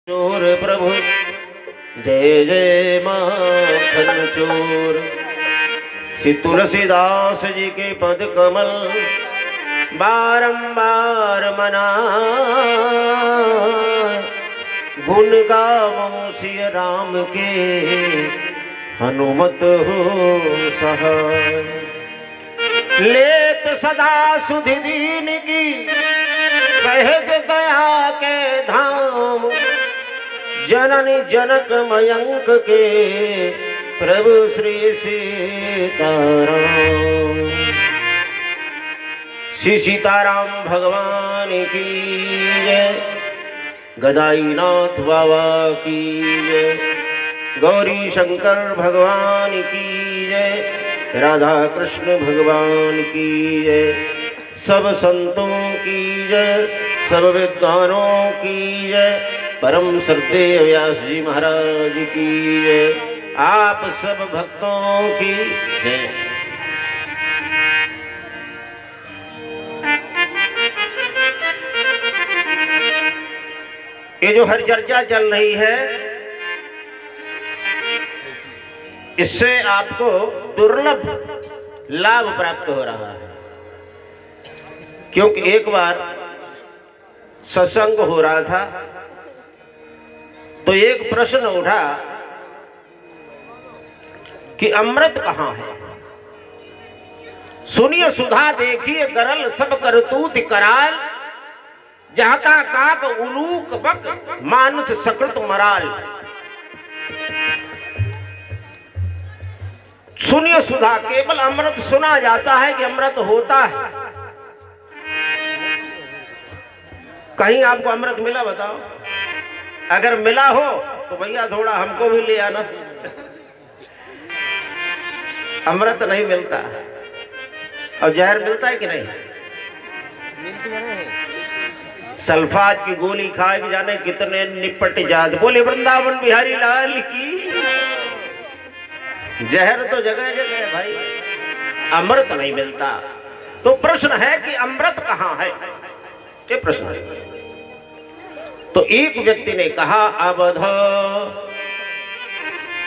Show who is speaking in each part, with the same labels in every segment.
Speaker 1: चोर प्रभु जय जय माखन चोर। श्री तुलसीदास जी के पद कमल बारंबार मना, गुण गावों सिय राम के हनुमत हो सहाय। लेत सदा सुधि दीन की सहज दया के धाम, जननी जनक मयंक के प्रभु श्री सीताराम। श्री सीताराम भगवान की जय, गदाईनाथ बाबा की जय, गौरी शंकर भगवान की जय, राधा कृष्ण भगवान की जय, सब संतों की जय, सब विद्वानों की जय, परम श्रद्धेय व्यास जी महाराज की जय, आप सब भक्तों की जय। ये जो हर चर्चा चल रही है, इससे आपको दुर्लभ लाभ प्राप्त हो रहा है। क्योंकि एक बार सत्संग हो रहा था तो एक प्रश्न उठा कि अमृत कहाँ है। सुनिए सुधा देखिए गरल सब करतूत कराल, जहता काक उलूक बक मानस सकृत मराल। सुनिए सुधा, केवल अमृत सुना जाता है कि अमृत होता है। कहीं आपको अमृत मिला बताओ? अगर मिला हो तो भैया थोड़ा हमको भी ले आना। अमृत नहीं मिलता। और जहर मिलता है कि नहीं?
Speaker 2: मिलती है।
Speaker 1: सल्फाज की गोली खाए कि जाने कितने निपट जात। बोले वृंदावन बिहारी लाल की। जहर तो जगह जगह है भाई, अमृत नहीं मिलता। तो प्रश्न है कि अमृत कहाँ है, ये प्रश्न है। तो एक व्यक्ति ने कहा अवधो,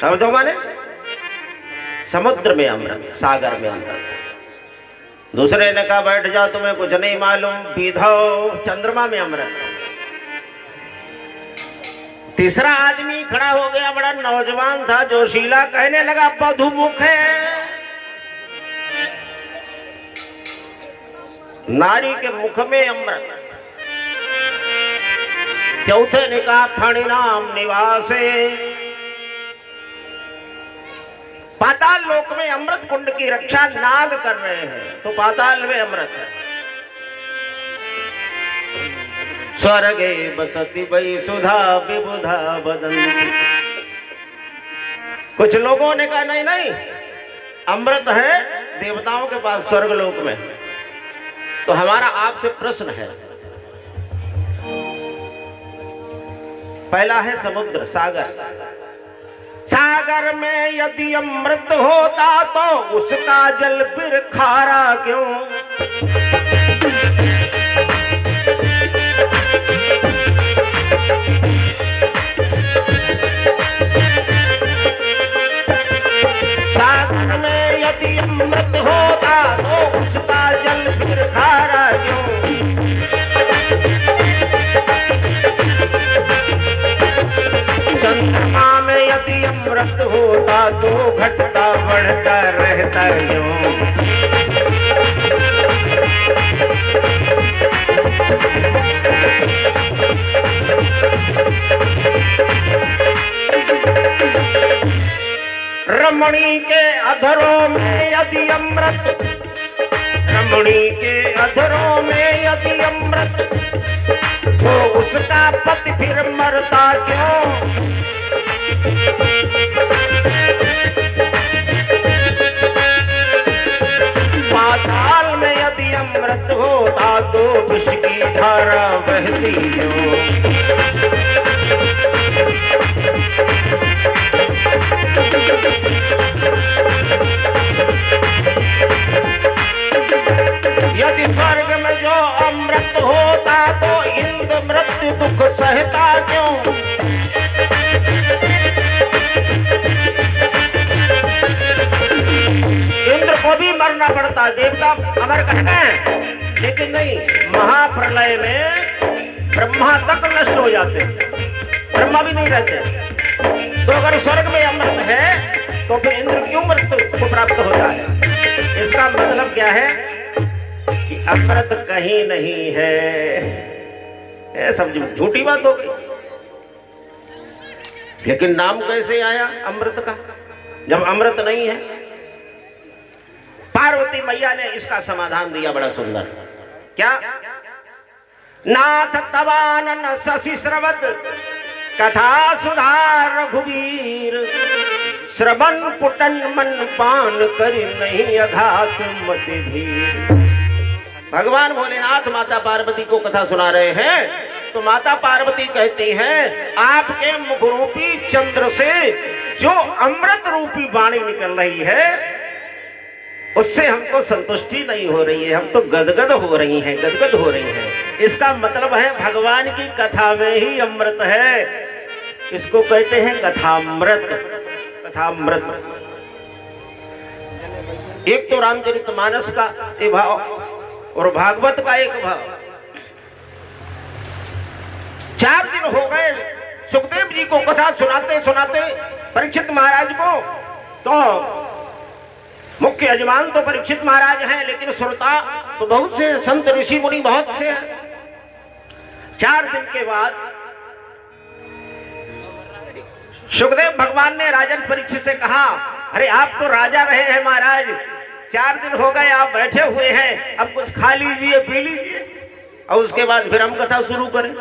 Speaker 1: अवधो माने समुद्र में अमृत, सागर में अमृत। दूसरे ने कहा बैठ जाओ तुम्हें कुछ नहीं मालूम, विधो चंद्रमा में अमृत। तीसरा आदमी खड़ा हो गया, बड़ा नौजवान था, जोशीला, कहने लगा बधुमुख है, नारी के मुख में अमृत। चौथे ने कहा फणिनाम निवासे, पाताल लोक में अमृत कुंड की रक्षा नाग कर रहे हैं, तो पाताल में अमृत है। स्वर्गे बसती वै सुधा विबुधा बदंती। कुछ लोगों ने कहा नहीं नहीं, अमृत है देवताओं के पास स्वर्ग लोक में। तो हमारा आपसे प्रश्न है, पहला है समुद्र, सागर। सागर में यदि अमृत होता तो उसका जल फिर खारा क्यों? सागर में यदि अमृत होता तो उसका जल फिर खारा क्यों? चंद्रमा में यदि अमृत होता तो घटता बढ़ता रहता क्यों? रमणी के अधरों में यदि अमृत, रमणी के अधरों में यदि अमृत, तो उसका पति फिर मरता क्यों? पाताल में यदि अमृत होता तो विष की धारा बहती क्यों? यदि स्वर्ग में जो अमृत होता तो इंद्र मृत्यु दुख सहता क्यों? था, देवता अमर कह गए, लेकिन नहीं, महाप्रलय में ब्रह्मा तक नष्ट हो जाते, ब्रह्मा भी नहीं रहते। तो अगर स्वर्ग में अमृत है तो फिर इंद्र क्यों मृत्यु को प्राप्त होता है? इसका मतलब क्या है कि अमृत कहीं नहीं है। ये सब झूठी बात हो गई। लेकिन नाम कैसे आया अमृत का जब अमृत नहीं है? पार्वती मैया ने इसका समाधान दिया बड़ा सुंदर। क्या? नाथ तवानन शशि श्रवत कथा सुधार रघुवीर, श्रवण पुटन मन पान कर नहीं अघात मति धीर। भगवान भोलेनाथ माता पार्वती को कथा सुना रहे हैं तो माता पार्वती कहती हैं, आपके मुख रूपी चंद्र से जो अमृत रूपी वाणी निकल रही है उससे हमको संतुष्टि नहीं हो रही है, हम तो गदगद हो रही हैं, गदगद हो रही हैं। इसका मतलब है भगवान की कथा में ही अमृत है। इसको कहते हैं कथामृत। कथामृत। एक तो रामचरितमानस का एक भाव और भागवत का एक भाव। 4 दिन हो गए सुखदेव जी को कथा सुनाते सुनाते परीक्षित महाराज को। तो मुख्य यजमान तो परीक्षित महाराज हैं, लेकिन श्रोता तो बहुत से, संत ऋषि मुनि बहुत से हैं। 4 दिन के बाद सुखदेव भगवान ने राजन परीक्षित से कहा, अरे आप तो राजा रहे हैं महाराज, 4 दिन हो गए आप बैठे हुए हैं, अब कुछ खा लीजिए, पी लीजिए और उसके बाद फिर हम कथा शुरू करें।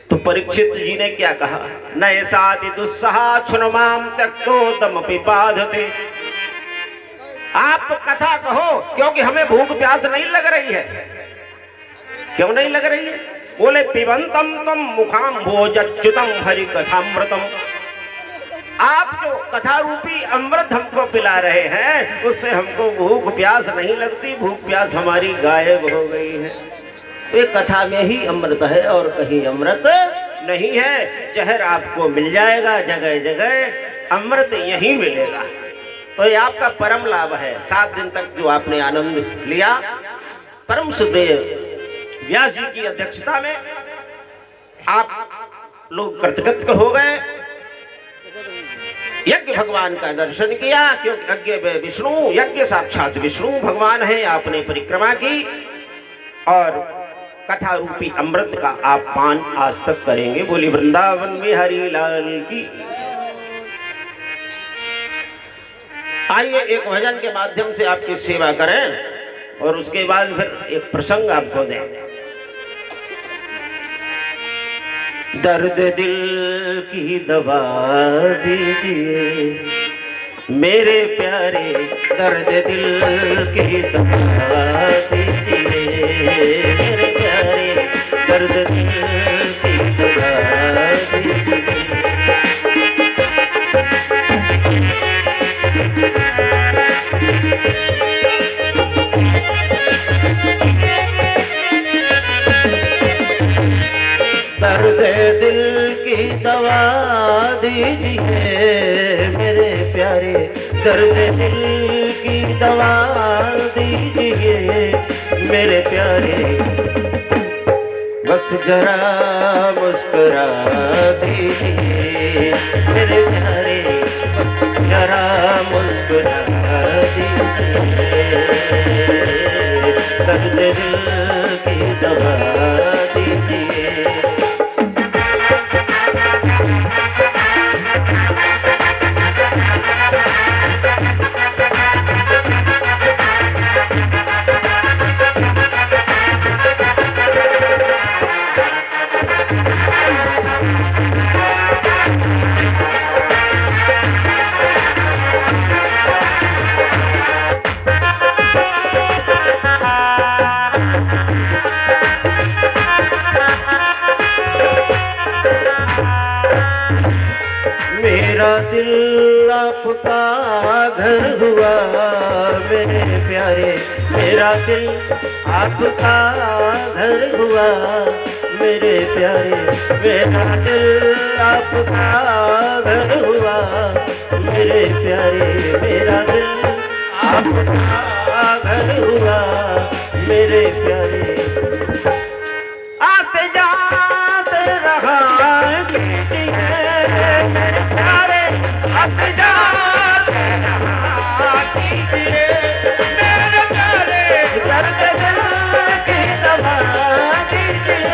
Speaker 1: तो परीक्षित जी ने क्या कहा? न ऐसा दुस्सहा छुनमाम त्यक्तो दम पिपाधते। आप कथा कहो क्योंकि हमें भूख प्यास नहीं लग रही है। क्यों नहीं लग रही है? बोले पिबंतम तम मुखाम भोजच्युतम हरि कथामृतम। आप जो कथा रूपी अमृत हमको पिला रहे हैं उससे हमको भूख प्यास नहीं लगती, भूख प्यास हमारी गायब हो गई है। तो ये कथा में ही अमृत है और कहीं अमृत नहीं है। जहर आपको मिल जाएगा जगह जगह, अमृत यहीं मिलेगा। तो ये आपका परम लाभ है। 7 दिन तक जो आपने आनंद लिया, परम सुदेव व्यास जी की अध्यक्षता में आप लोग कृतकृत्य हो गए। यज्ञ भगवान का दर्शन किया, क्योंकि यज्ञ में विष्णु, यज्ञ साक्षात विष्णु भगवान है। आपने परिक्रमा की और कथा रूपी अमृत का आप पान आज तक करेंगे। बोली वृंदावन में हरि लाल की। आइए एक भजन के माध्यम से आपकी सेवा करें और उसके बाद फिर एक प्रसंग आपको दें। दर्द दिल की दवा दीजिए मेरे प्यारे, दर्द दिल की दवा दीजिए मेरे प्यारे, दर्द दिल की दवा दीजिए। दर्द दिल की दवा दीजिए मेरे प्यारे, दर्द दिल की दवा दीजिए मेरे प्यारे। बस जरा मुस्कुरा दीजिए मेरे प्यारे, बस जरा मुस्कुरा दीजिए, दर्द दिल की दवा दीजिए। मेरा दिल आपका घर हुआ मेरे प्यारे, मेरा दिल आपका घर हुआ मेरे प्यारे, मेरा दिल आपका घर हुआ मेरे प्यारे, मेरा दिल अपना घर हुआ मेरे प्यारे। आते जाते रहा कीजिए मेरे प्यारे, आते जाते रहा कीजिए मेरे प्यारे, दर्द दिल की दवा दीजिए।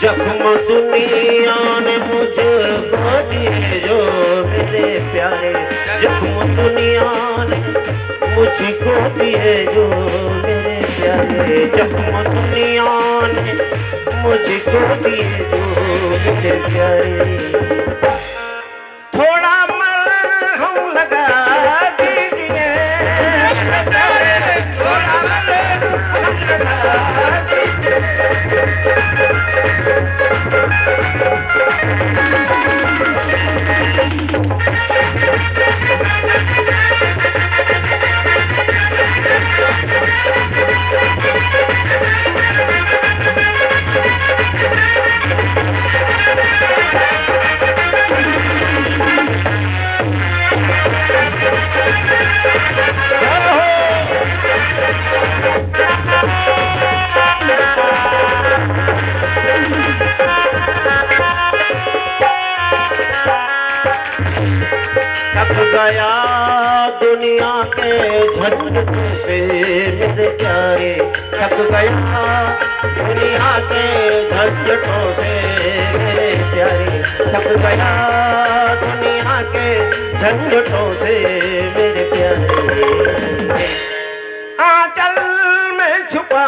Speaker 1: जख्म दुनिया ने मुझको दिए जो मेरे प्यारे, जख्म दुनिया ने मुझको दिए जो मेरे प्यारे, जख्म दुनिया ने मुझको दिए जो मेरे प्यारे। थोड़ा मरहम लगा दीजिए मेरे प्यारे, थोड़ा मरहम लगा दीजिए। थक गया दुनिया के झंझटों से मेरे प्यारे, थक गया दुनिया के झंझटों से मेरे प्यारे, थक गया दुनिया के झंझटों से मेरे प्यारे। आंचल में छुपा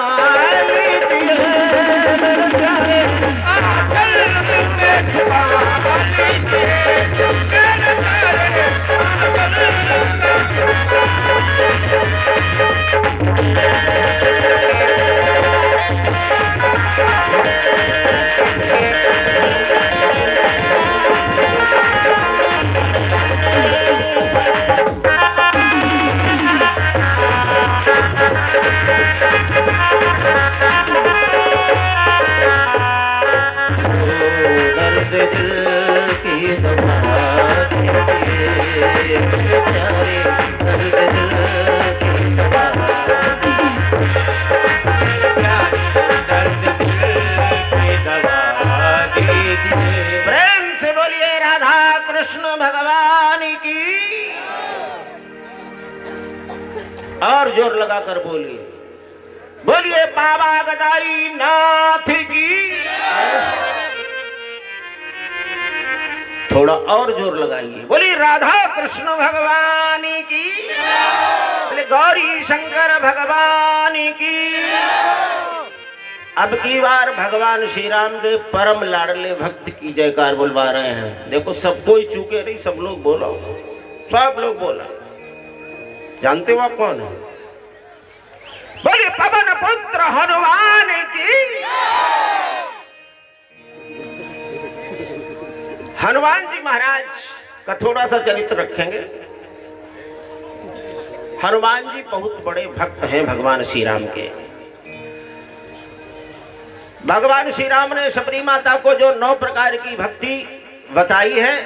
Speaker 1: लीजिए मेरे प्यारे, आंचल में छुपा लीजिए मेरे प्यारे। दर्द दिल की दवा दीजिए मेरे प्यारे, दर्द दिल की दवा दर्द दिल की दवा दीजिए। प्रेम से बोलिए राधा कृष्ण भगवान की। और जोर लगाकर बोलिए, बोलिए बाबा गदाई नाथ की। थोड़ा और जोर लगाइए, बोलिए राधा कृष्ण भगवान की, बोले गौरी शंकर भगवान की। अब की बार भगवान श्री राम के परम लाडले भक्त की जयकार बुलवा रहे हैं। देखो सब कोई चूके नहीं, सब लोग बोलो, सब लोग बोला। जानते हो आप कौन है? बोलिए पवन पुत्र हनुमान की। हनुमान जी महाराज का थोड़ा सा चरित्र रखेंगे। हनुमान जी बहुत बड़े भक्त हैं भगवान श्री राम के। भगवान श्री राम ने शबरी माता को जो 9 प्रकार की भक्ति बताई है,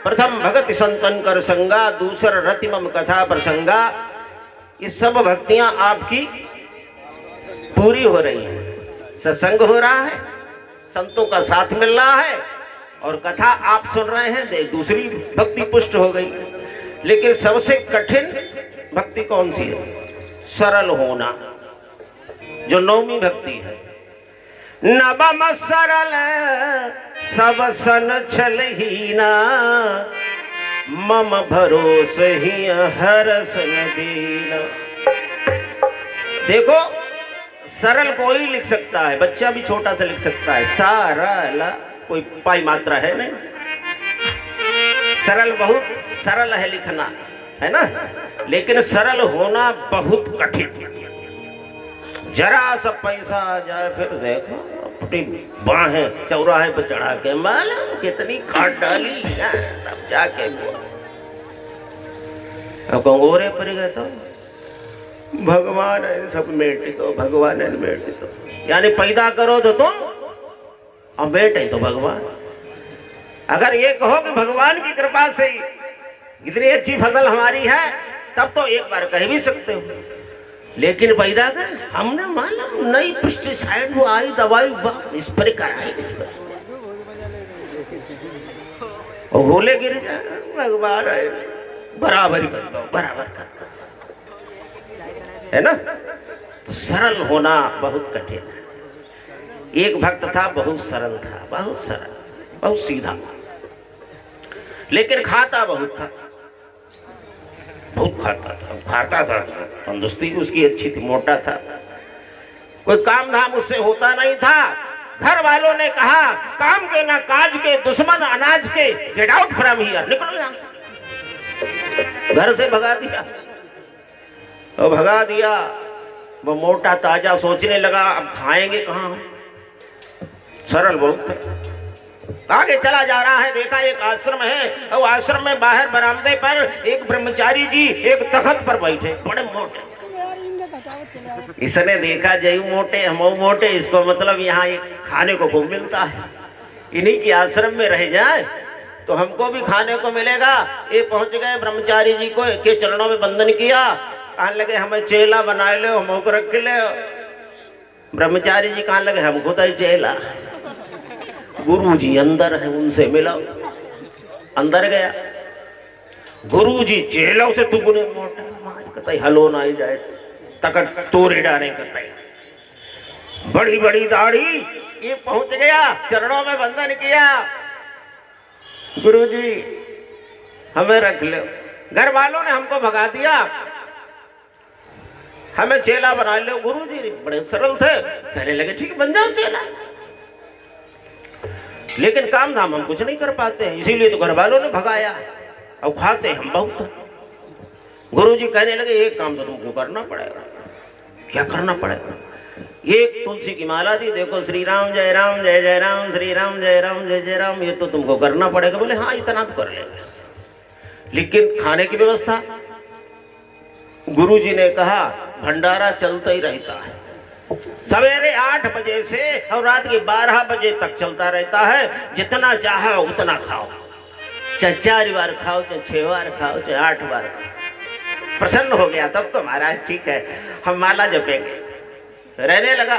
Speaker 1: प्रथम भगत संतन कर संगा, दूसरा रतिमम कथा प्रसंगा, ये सब भक्तियां आपकी पूरी हो रही हैं। सत्संग हो रहा है, संतों का साथ मिल रहा है और कथा आप सुन रहे हैं, देख दूसरी भक्ति पुष्ट हो गई। लेकिन सबसे कठिन भक्ति कौन सी है? सरल होना, जो 9वीं भक्ति है। नवम सरल सब सन छलहीना, मम भरोस ही हरस न दीना। देखो सरल कोई लिख सकता है, बच्चा भी छोटा सा लिख सकता है। सारा कोई पाई मात्रा है नहीं, सरल बहुत सरल है लिखना, है ना। लेकिन सरल होना बहुत कठिन। जरा सा पैसा आ जाए फिर देखो अपनी बाहें चौराहे पर चढ़ा के मालूम कितनी खाट डाली तब जाके हुआ। अब कंगोरे पर गए तो भगवान है सब मेटी तो भगवान है मेटी तो, यानी पैदा करो तो तुम और बेटे तो भगवान। अगर ये कहो कि भगवान की कृपा से इतनी अच्छी फसल हमारी है तब तो एक बार कह भी सकते हो, लेकिन पैदा कर हमने मालूम नई पेस्टिसाइड वो आई दवाई स्प्रे कराई इस पर और भूले गिर जाए भगवान है बराबर कर दो बराबर कर दो, है ना। तो सरल होना बहुत कठिन है। एक भक्त था बहुत सरल था, बहुत सरल बहुत सीधा, लेकिन खाता बहुत था, बहुत खाता था तंदुरुस्ती उसकी अच्छी थी, मोटा था, कोई काम धाम उससे होता नहीं था। घर वालों ने कहा काम के ना काज के दुश्मन अनाज के, गेट आउट फ्रॉम हियर, निकलो यहां से। घर से भगा दिया और भगा दिया। वो मोटा ताजा सोचने लगा अब खाएंगे कहां, सरल बहुत थे। आगे चला जा रहा है, देखा एक आश्रम है और आश्रम में बाहर बरामदे पर एक ब्रह्मचारी जी एक तख्त पर बैठे, बड़े मोटे। इसने देखा जय मोटे हम मोटे, इसको मतलब यहाँ खाने को खूब मिलता है, इन्हीं की आश्रम में रह जाए तो हमको भी खाने को मिलेगा। ये पहुंच गए ब्रह्मचारी जी को के चरणों में बंधन किया, कहने लगे हमें चेला बना ले, हमको रख ले। ब्रह्मचारी जी कहने लगे हमको तो चेला, गुरु जी अंदर है उनसे मिलाओ। अंदर गया, गुरु जी चेलों से दुगुने मोटा, हलो ना ही जाए तकट तोड़े डाले कतई, बड़ी बड़ी दाढ़ी। ये पहुंच गया चरणों में बंधन किया, गुरुजी हमें रख लो। घर वालों ने हमको भगा दिया, हमें चेला बना लो। गुरुजी बड़े सरल थे, कहने लगे ठीक बन जाओ चेला, लेकिन काम धाम हम कुछ नहीं कर पाते हैं, इसीलिए तो घर वालों ने भगाया और खाते हम बहुत। गुरुजी कहने लगे एक काम तो तुमको करना पड़ेगा। क्या करना पड़ेगा? एक तुलसी की माला दी, देखो श्री राम जय जय राम, श्री राम जय जय राम, ये तो तुमको करना पड़ेगा। बोले हाँ इतना तो कर लेंगे, लेकिन खाने की व्यवस्था? गुरुजी ने कहा भंडारा चलता ही रहता है, सवेरे 8 बजे से और रात के 12 बजे तक चलता रहता है, जितना चाहो उतना खाओ, चाहे 4 बार खाओ, चाहे 6 बार खाओ, चाहे 8 बार खाओ। प्रसन्न हो गया तब तो महाराज ठीक है हम माला जपेंगे। रहने लगा,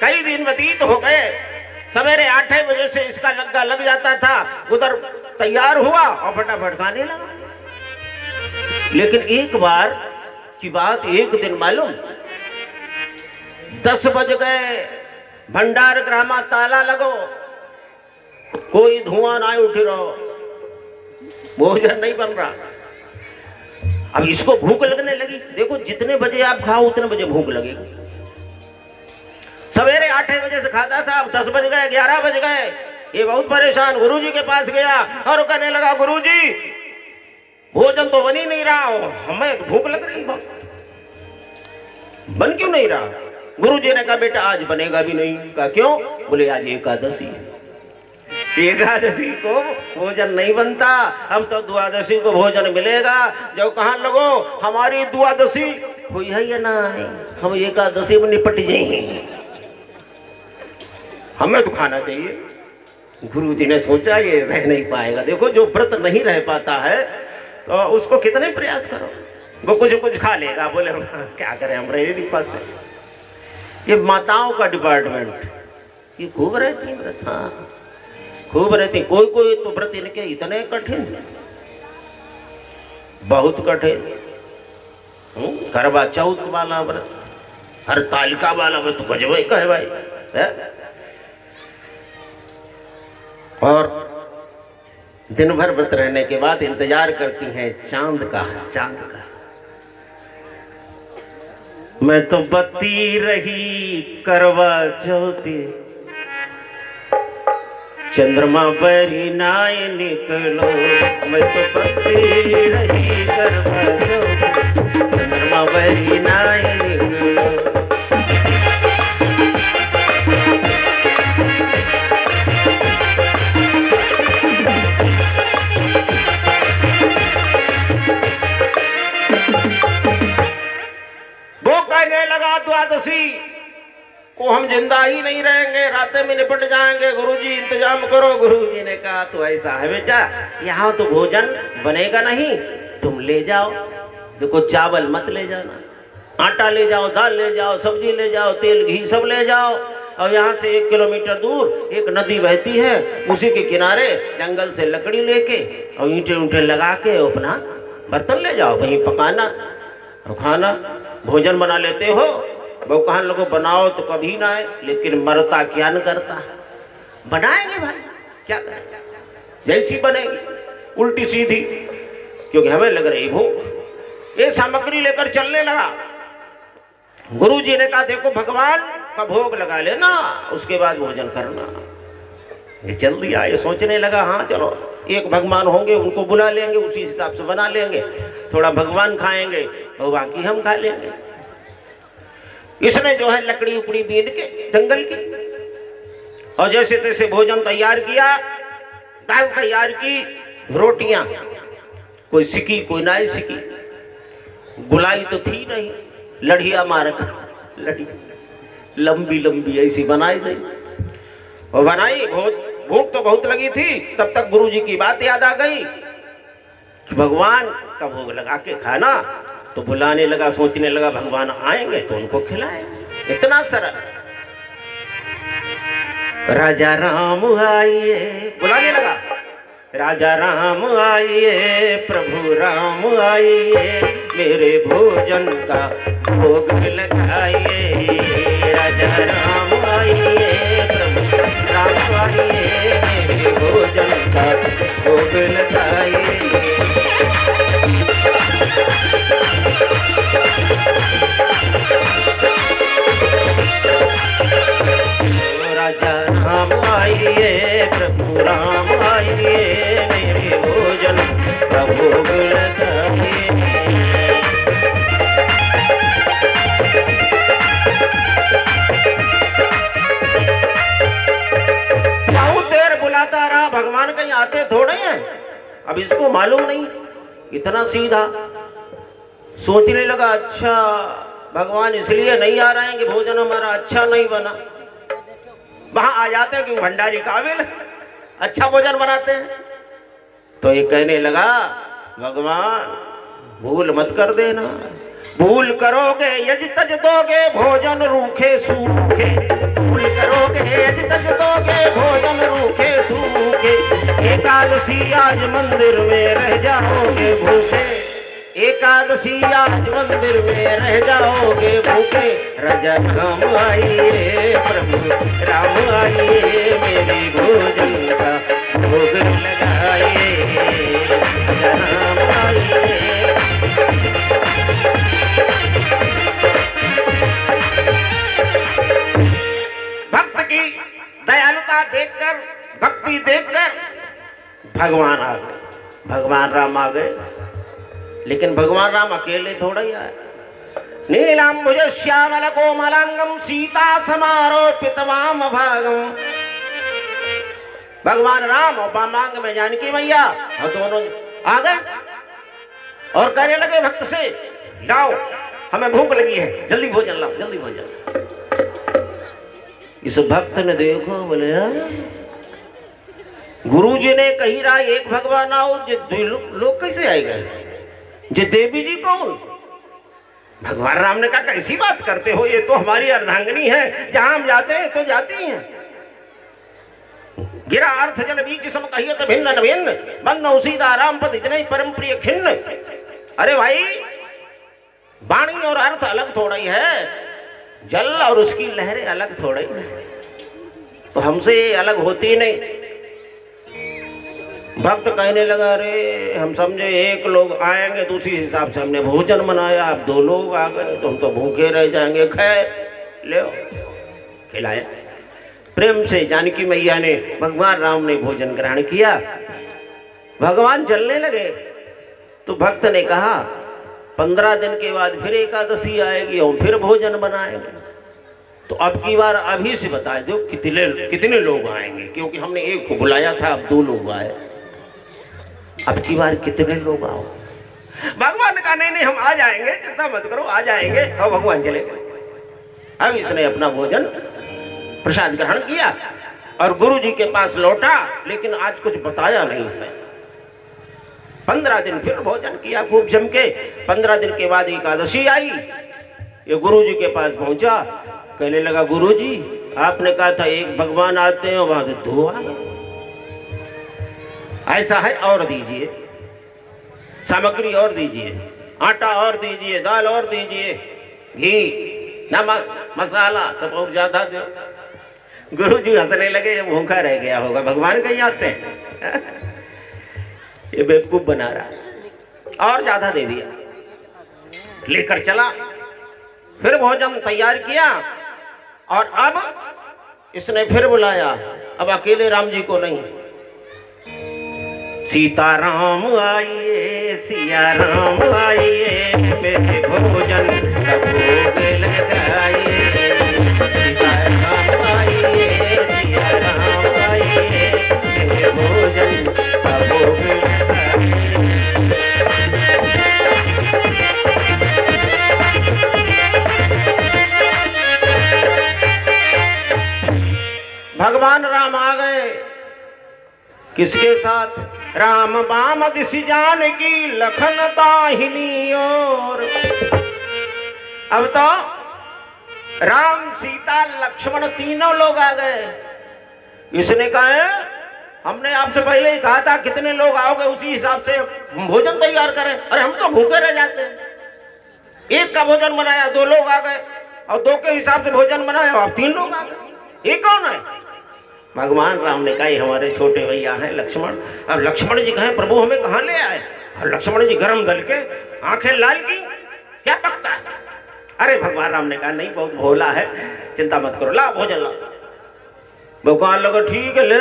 Speaker 1: कई दिन व्यतीत हो गए, सवेरे 8 बजे से इसका लग्गा लग जाता था, उधर तैयार हुआ और फटाफट खाने लगा। लेकिन एक बार की बात, एक दिन मालूम 10 बज गए, भंडार गृह में ताला लगो, कोई धुआं ना उठ रहा, भोजन नहीं बन रहा। अब इसको भूख लगने लगी, देखो जितने बजे आप खाओ उतने बजे भूख लगेगी। सवेरे 8 बजे से खाता था, अब 10 बज गए, 11 बज गए, ये बहुत परेशान गुरुजी के पास गया और कहने लगा गुरुजी भोजन तो बन ही नहीं रहा हो, हमें तो भूख लग रही हो, बन क्यों नहीं रहा? गुरुजी ने कहा बेटा आज बनेगा भी नहीं। कहा क्यों? बोले आज एकादशी है, एकादशी को भोजन नहीं बनता, हम तो द्वादशी को भोजन मिलेगा। जब कहाँ लगो हमारी द्वादशी हुई है या ना है, हम एकादशी में निपट जाएंगे, हमें तो खाना चाहिए। गुरुजी ने सोचा ये रह नहीं पाएगा, देखो जो व्रत नहीं रह पाता है तो उसको कितने प्रयास करो, वो कुछ खा लेगा। बोले हम क्या करें, हम रह नहीं पाते। ये माताओं का डिपार्टमेंट, ये खूब रहती है व्रत, हाँ खूब रहती। कोई कोई तो व्रत इनके इतने कठिन, बहुत कठिन। करवा चौथ वाला व्रत, हरतालिका वाला व्रत तो गजब कहे भाई है? और दिन भर व्रत रहने के बाद इंतजार करती हैं चांद का, चांद का। मैं तो बत्ती रही करवा चौथी, चंद्रमा बरी नाय निकलो। मैं तो बत्ती रही करवा चौथी, चंद्रमा बरी नाय निकलो। एकादशी को हम जिंदा ही नहीं रहेंगे, रातें में निपट जाएंगे, गुरुजी इंतजाम करो। गुरुजी ने कहा तो ऐसा है बेटा, यहाँ तो भोजन बनेगा नहीं, तुम ले जाओ, देखो चावल मत ले जाना, आटा ले जाओ, दाल ले जाओ, सब्जी ले जाओ, तेल घी सब ले जाओ। और यहाँ से 1 किलोमीटर दूर एक नदी बहती है, उसी के किनारे जंगल से लकड़ी लेके और ईंटे ऊंटे लगा के अपना बर्तन ले जाओ, वहीं पकाना और खाना। भोजन बना लेते हो, वो कहा लोगों बनाओ तो कभी ना आए, लेकिन मरता क्या न करता, बनाएंगे भाई, क्या करें, जैसी बनेगी उल्टी सीधी, क्योंकि हमें लग रही भूख। ये सामग्री लेकर चलने लगा। गुरुजी ने कहा देखो भगवान का भोग लगा लेना, उसके बाद भोजन करना। ये चल दिया। ये सोचने लगा हाँ चलो, एक भगवान होंगे, उनको बुला लेंगे, उसी हिसाब से बना लेंगे, थोड़ा भगवान खाएंगे और बाकी हम खा लेंगे। इसने जो है लकड़ी उकड़ी बीन के जंगल की और जैसे तैसे भोजन तैयार किया, दाल तैयार की, रोटियां कोई सिकी कोई ना सिकी, गुलाई तो थी नहीं, लड़िया मार कर लड़ी लंबी लंबी ऐसी बनाई गई और बनाई। भूख तो बहुत लगी थी, तब तक गुरुजी की बात याद आ गई कि भगवान का भोग लगा के खाना। तो बुलाने लगा, सोचने लगा भगवान आएंगे तो उनको खिलाएंगे, इतना सरल। राजा राम आइए, बुलाने लगा, राजा राम आइए, प्रभु राम आइए, मेरे भोजन का भोग लगाइए। राजा राम आइए, प्रभु राम आइए, मेरे भोजन का भोग लगाइए। राजा राम आइए, प्रभु राम आइए, मेरे भोजन का भोग लगाइए। बहुत देर बुलाता रहा, भगवान कहीं आते थोड़े हैं, अब इसको मालूम नहीं, इतना सीधा सोचने लगा अच्छा भगवान इसलिए नहीं आ रहे हैं कि भोजन हमारा अच्छा नहीं बना। वहां आ जाते हैं कि भंडारी काबिल अच्छा भोजन बनाते हैं। तो ये कहने लगा भगवान भूल मत कर देना, भूल करोगे यज तज दोगे भोजन रूखे सूखे, भूल करोगे यज तज दोगे भोजन रूखे सूखे, एकादशी आज मंदिर में रह जाओगे भूखे, एकादशी आज मंदिर में रह जाओगे भूखे। राजा राम आइए, प्रभु राम आइए, मेरे भोजन का भोग लगाइए। राजा राम आइए। भक्त की दयालुता देखकर, भक्ति देखकर भगवान आ गए, भगवान राम आ गए। लेकिन भगवान राम अकेले थोड़ा ही आए। नीलांबुज श्यामल कोमलांगम सीता समारोपित वाम भागम। भगवान राम और वामांग में जानकी मैया और दोनों आ गए और कहने लगे भक्त से लाओ हमें भूख लगी है, जल्दी भोजन लाओ, जल्दी भोजन। इस भक्त ने देखो बोले गुरु जी ने कही रहा एक भगवान आओ, जो लोग कैसे आए गए, जे देवी जी कौन। भगवान राम ने कहा कैसी बात करते हो, ये तो हमारी अर्धांगिनी है, जहां हम जाते हैं तो जाती हैं। गिरा अर्थ जल बीच सम कहिए तो भिन्न भिन्न, बंद सीता राम पद इतने परम प्रिय खिन्न। अरे भाई वाणी और अर्थ अलग थोड़ा ही है, जल और उसकी लहरें अलग थोड़ा ही है, तो हमसे ये अलग होती नहीं। भक्त कहने लगा अरे हम समझे एक लोग आएंगे तो उसी हिसाब से हमने भोजन बनाया, अब 2 लोग आ गए तो हम तो भूखे रह जाएंगे। खैर ले खिलाया। प्रेम से जानकी मैया ने, भगवान राम ने भोजन ग्रहण किया। भगवान चलने लगे तो भक्त ने कहा 15 दिन के बाद फिर एकादशी आएगी और फिर भोजन बनाएंगे, तो अब की बार अभी से बता दो कितने लोग आएंगे, क्योंकि हमने एक को बुलाया था, अब 2 लोग आए, अब की बार कितने लोग आओ। भगवान ने कहा नहीं नहीं हम आ जाएंगे, चिंता मत करो आ जाएंगे। और भगवान चले गए। अब इसने अपना भोजन प्रसाद ग्रहण किया और गुरु जी के पास लौटा, लेकिन आज कुछ बताया नहीं इसने। 15 दिन फिर भोजन किया खूब जम के। 15 दिन के बाद एकादशी आई। ये गुरु जी के पास पहुंचा, कहने लगा गुरु जी आपने कहा था एक भगवान आते हैं, वहां तो 2 आ गए। ऐसा है, और दीजिए सामग्री और दीजिए, आटा और दीजिए, दाल और दीजिए, घी नमक मसाला सब और ज्यादा दो। गुरु जी हंसने लगे, ये भूखा रह गया होगा, भगवान कहीं आते हैं। ये बेवकूफ बना रहा, और ज्यादा दे दिया। लेकर चला, फिर भोजन तैयार किया और अब इसने फिर बुलाया। अब अकेले राम जी को नहीं, सीताराम आइए सिया राम आइए, मेरे भोजन का भोग लगाइए। सीताराम आइए सिया राम आइए, मेरे भोजन का भोग लगाइए। भगवान राम आ गए, किसके साथ? राम बाम दिशि जानकी लखन दाहिनी ओर। अब तो राम सीता लक्ष्मण तीनों लोग आ गए। इसने कहा है हमने आपसे पहले ही कहा था कितने लोग आओगे उसी हिसाब से हम भोजन तैयार करें। अरे हम तो भूखे रह जाते हैं। एक का भोजन बनाया 2 लोग आ गए, और 2 के हिसाब से भोजन बनाया अब 3 लोग आ गए। ये कौन है? भगवान राम ने कहा हमारे छोटे भैया हैं लक्ष्मण। अब लक्ष्मण जी कहें प्रभु हमें कहाँ ले आए? और लक्ष्मण जी गरम दल के आंखें लाल की, क्या पकता है? अरे भगवान राम ने कहा नहीं बहुत भोला है, चिंता मत करो, लाओ भोजन लाओ। भगवान लोग ठीक है ले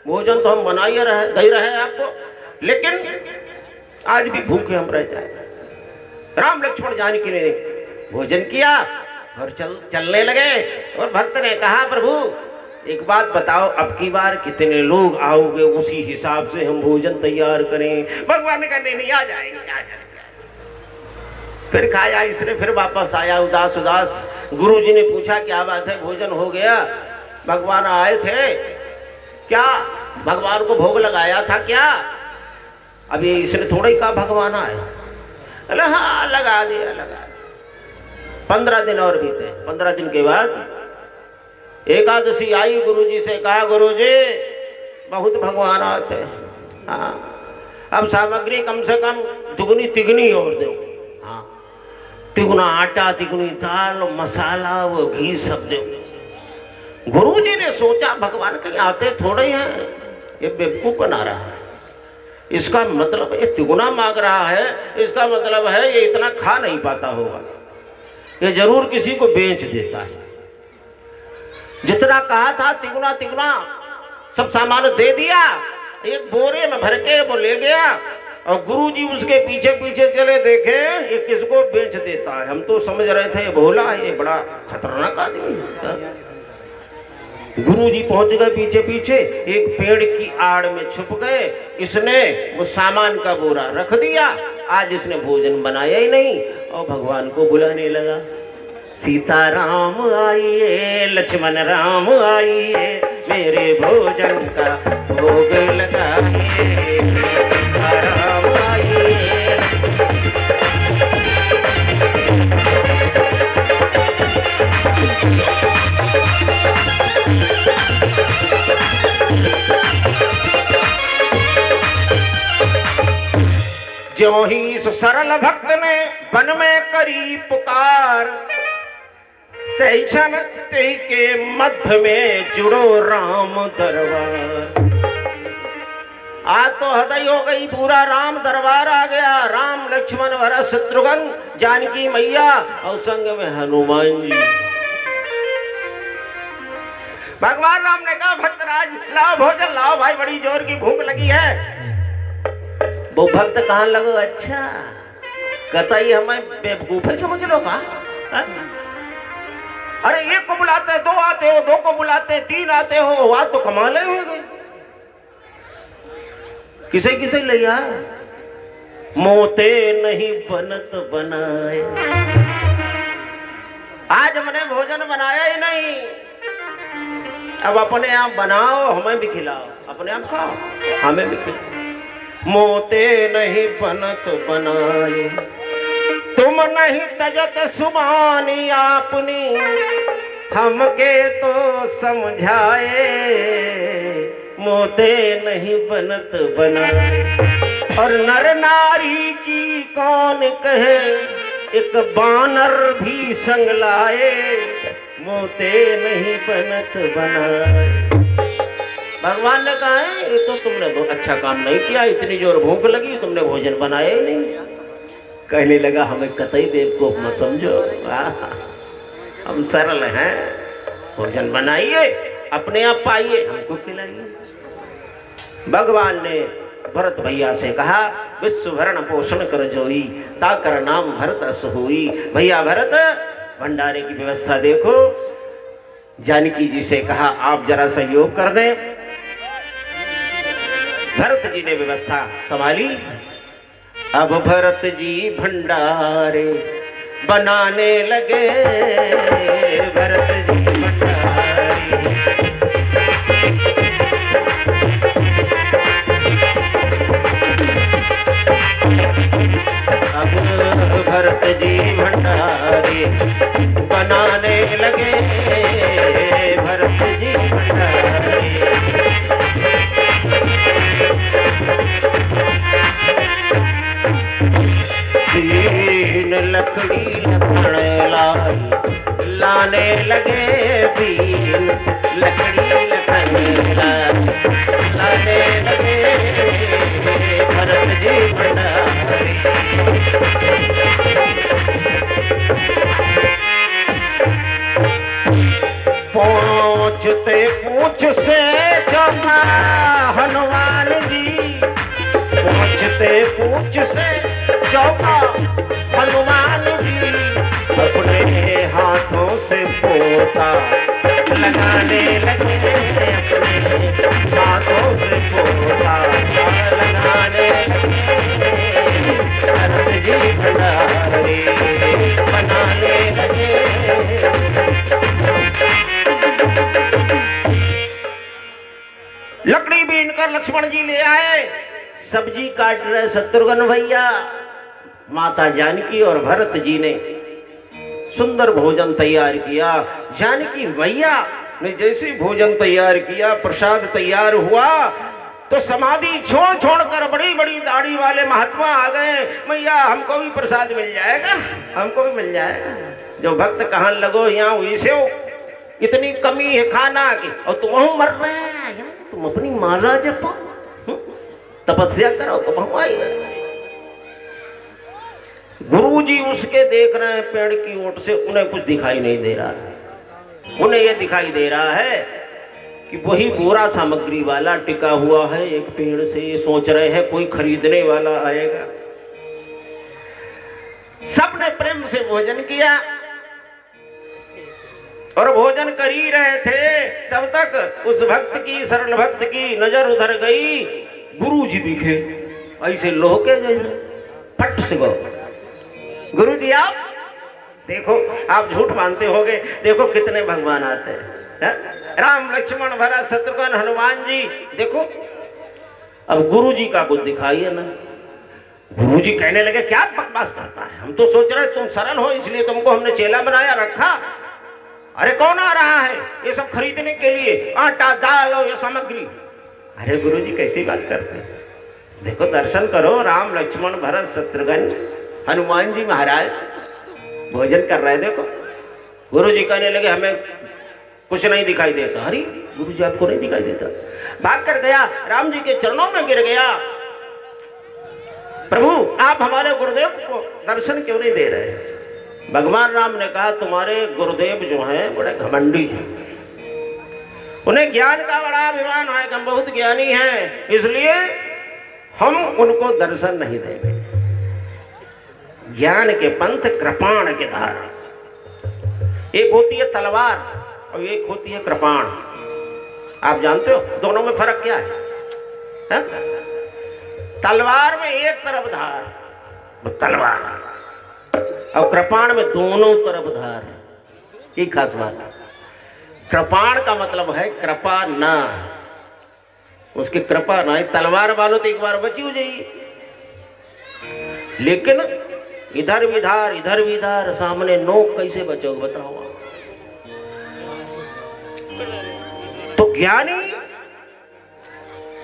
Speaker 1: भोजन तो हम बना ही रहे दे रहे आपको, लेकिन आज भी भूखे हम रह जाए। राम लक्ष्मण जानकी ने भोजन किया और चलने लगे। और भक्त ने कहा प्रभु एक बात बताओ, अब की बार कितने लोग आओगे उसी हिसाब से हम भोजन तैयार करें। भगवान ने कहा नहीं आ जाएंगे आ जाएंगे। फिर खाया इसने, फिर वापस आया उदास उदास। गुरु जी ने पूछा क्या बात है, भोजन हो गया? भगवान आए थे क्या? भगवान को भोग लगाया था क्या? अभी इसने थोड़ा ही कहा भगवान आए। अरे हाँ लगा दिया लगा दिया। 15 दिन और बीते। 15 दिन के बाद एकादशी आई। गुरुजी से कहा गुरुजी बहुत भगवान आते हैं, हाँ अब सामग्री कम से कम दुगनी तिगनी और दो। हाँ तिगुना आटा, तिगुनी दाल, मसाला, वो घी सब दो। गुरुजी ने सोचा भगवान कहीं आते थोड़े हैं, ये बेवकूफ बना रहा है। इसका मतलब ये तिगुना मांग रहा है, इसका मतलब है ये इतना खा नहीं पाता होगा, ये जरूर किसी को बेच देता है। जितना कहा था तिगुना तिगुना सब सामान दे दिया, एक बोरे में भर के वो ले गया। और गुरुजी उसके पीछे पीछे चले, देखे ये किसको बेच देता है। हम तो समझ रहे थे ये भोला है, ये बड़ा खतरनाक आदमी है। गुरुजी पहुंच गए पीछे पीछे, एक पेड़ की आड़ में छुप गए। इसने वो सामान का बोरा रख दिया। आज इसने भोजन बनाया ही नहीं और भगवान को बुलाने लगा, सीताराम आइए लक्ष्मण राम आइए, मेरे भोजन का भोग लगाइए। सीताराम आइए। ज्यों ही इस सरल भक्त ने वन में करी पुकार, तही क्षण तही के मध्य में जुड़ो राम दरबार। आज तो हदई हो गई, पूरा राम दरबार आ गया। राम लक्ष्मण भरत शत्रुघ्न जानकी मैया और संग में हनुमान जी। भगवान राम ने कहा भक्तराज लाओ भोजन लाओ भाई, बड़ी जोर की भूख लगी है। वो भक्त कहाँ लगो, अच्छा कतई हमें बेवकूफ है समझ लो का? अरे एक को बुलाते 2 आते हो, 2 को बुलाते 3 आते हो, आज तो कमाल ही हो गई। किसे किसे लिया मोते नहीं बनत बनाए, आज हमने भोजन बनाया ही नहीं, अब अपने आप बनाओ, हमें भी खिलाओ, अपने आप खाओ, हमें भी खिलाओ। मोते नहीं बनत बनाए, तुम नहीं तजत सुबानी आपनी, हमके तो समझाए, मोते नहीं बनत बनाए। और नर नारी की कौन कहे, एक बानर भी संग लाए, मोते नहीं बनत बनाए। भगवान ने कहा है ये तो तुमने बहुत अच्छा काम नहीं किया, इतनी जोर भूख लगी तुमने भोजन बनाया ही नहीं। कहने लगा हमें कतई बेवकूफ मत समझो, हम सरल हैं, भोजन बनाइए, अपने आप पाइए, हमको खिलाइए। भगवान ने भरत भैया से कहा विश्व भरण पोषण कर जोई, ताकर नाम भरत अस हुई। भैया भरत भंडारे की व्यवस्था देखो। जानकी जी से कहा आप जरा सहयोग कर दें। भरत जी ने व्यवस्था संभाली। अब भरत जी भंडारे बनाने लगे, भरत जी भंडारे। अब भरत जी भंडारे बनाने लगे, भरत जी भंडारे। बीन लकड़ी लखण लाने लगे, बीन लकड़ी लखण लाने लगे, भरत जी भंडारे। पहुंचते पूछ से चौका हनुमान जी, पहुंचते पूछ से चौका हनुमान जी, अपने हाथों से पोता लगाने लगे, अपने हाथों से पोता लगाने लगे, भरत जी भंडारे बनाने लगे। लकड़ी बीनकर लक्ष्मण जी ले आए, सब्जी काट रहे शत्रुघ्न भैया। माता जानकी और भरत जी ने सुंदर भोजन तैयार किया। जानकी मैया ने जैसे भोजन तैयार किया, प्रसाद तैयार हुआ, तो समाधि छोड़ छोड़कर बड़ी बड़ी दाढ़ी वाले महात्मा आ गए। मैया हमको भी प्रसाद मिल जाएगा, हमको भी मिल जाएगा। जो भक्त कहाँ लगो यहाँ हुई से हो, इतनी कमी है खाना की और तुम मर रहे हैं, तुम अपनी माला जपो, तपस्या करो, तुम हम आई। गुरु जी उसके देख रहे हैं पेड़ की ओट से, उन्हें कुछ दिखाई नहीं दे रहा है। उन्हें यह दिखाई दे रहा है कि वही बोरा सामग्री वाला टिका हुआ है एक पेड़ से। ये सोच रहे हैं कोई खरीदने वाला आएगा। सबने प्रेम से भोजन किया और भोजन कर ही रहे थे, तब तक उस भक्त की, सरल भक्त की नजर उधर गई। गुरु जी दिखे ऐसे लोके जैसे, फट से गो। गुरु जी आप देखो, आप झूठ मानते होगे, देखो कितने भगवान आते हैं, राम लक्ष्मण भरत शत्रुघ्न हनुमान जी, देखो। अब गुरु जी का कुछ दिखाई है ना। गुरु जी कहने लगे क्या बकवास करता है, हम तो सोच रहे तुम सरल हो इसलिए तुमको हमने चेला बनाया रखा। अरे कौन आ रहा है ये सब खरीदने के लिए, आटा दाल और ये सामग्री। अरे गुरु जी कैसी बात करते हैं, देखो दर्शन करो, राम लक्ष्मण भरत शत्रुघ्न हनुमान जी महाराज भोजन कर रहे, देखो। गुरु जी कहने लगे हमें कुछ नहीं दिखाई देता। अरे गुरु जी आपको नहीं दिखाई देता? भाग कर गया, राम जी के चरणों में गिर गया। प्रभु आप हमारे गुरुदेव को दर्शन क्यों नहीं दे रहे? भगवान राम ने कहा तुम्हारे गुरुदेव जो हैं बड़े घमंडी हैं, उन्हें ज्ञान का बड़ा अभिमान है कि हम बहुत ज्ञानी हैं, इसलिए हम उनको दर्शन नहीं देंगे। ज्ञान के पंथ कृपाण के धार, एक होती है तलवार और एक होती है कृपाण। आप जानते हो दोनों में फर्क क्या है? तलवार में एक तरफ धार, वो तलवार, और कृपाण में दोनों तरफ धार। ये खास बात। कृपाण का मतलब है कृपा ना, उसकी कृपा ना। तलवार वालों तो एक बार बची हो जाइए, लेकिन इधर भी धार सामने नोक कैसे बचोगे बताओ। तो ज्ञानी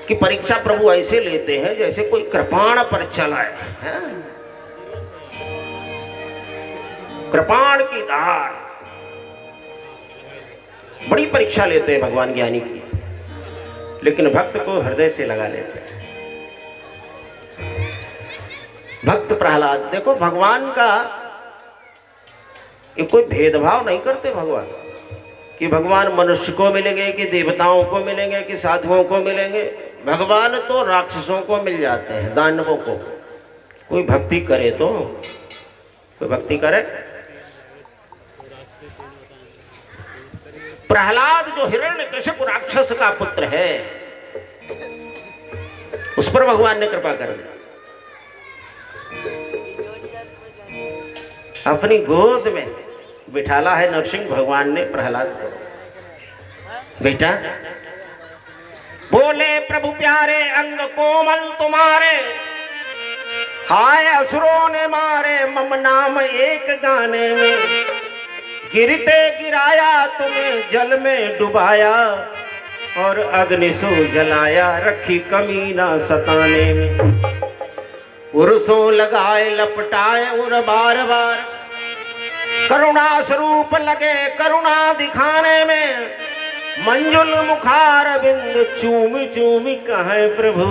Speaker 1: की परीक्षा प्रभु ऐसे लेते हैं जैसे कोई कृपाण पर चला है। कृपाण की धार बड़ी परीक्षा लेते हैं भगवान ज्ञानी की, लेकिन भक्त को हृदय से लगा लेते हैं। भक्त प्रहलाद देखो, भगवान का ये कोई भेदभाव नहीं करते भगवान, कि भगवान मनुष्य को मिलेंगे कि देवताओं को मिलेंगे कि साधुओं को मिलेंगे। भगवान तो राक्षसों को मिल जाते हैं, दानवों को। कोई भक्ति करे तो, कोई भक्ति करे। प्रहलाद जो हिरण्यकशिपु राक्षस का पुत्र है, उस पर भगवान ने कृपा कर दी। अपनी गोद में बिठाला है नरसिंह भगवान ने प्रहलाद को। बेटा बोले प्रभु प्यारे अंग कोमल तुम्हारे, हाय असुरों ने मारे मम नाम एक गाने में। गिरते गिराया तुम्हें जल में डुबाया, और अग्नि सो जलाया रखी कमी ना सताने में। पुरुषों लगाए लपटाए उर बार बार, करुणा स्वरूप लगे करुणा दिखाने में। मंजुल मुखार बिंद चूमी चूमी कहे प्रभु,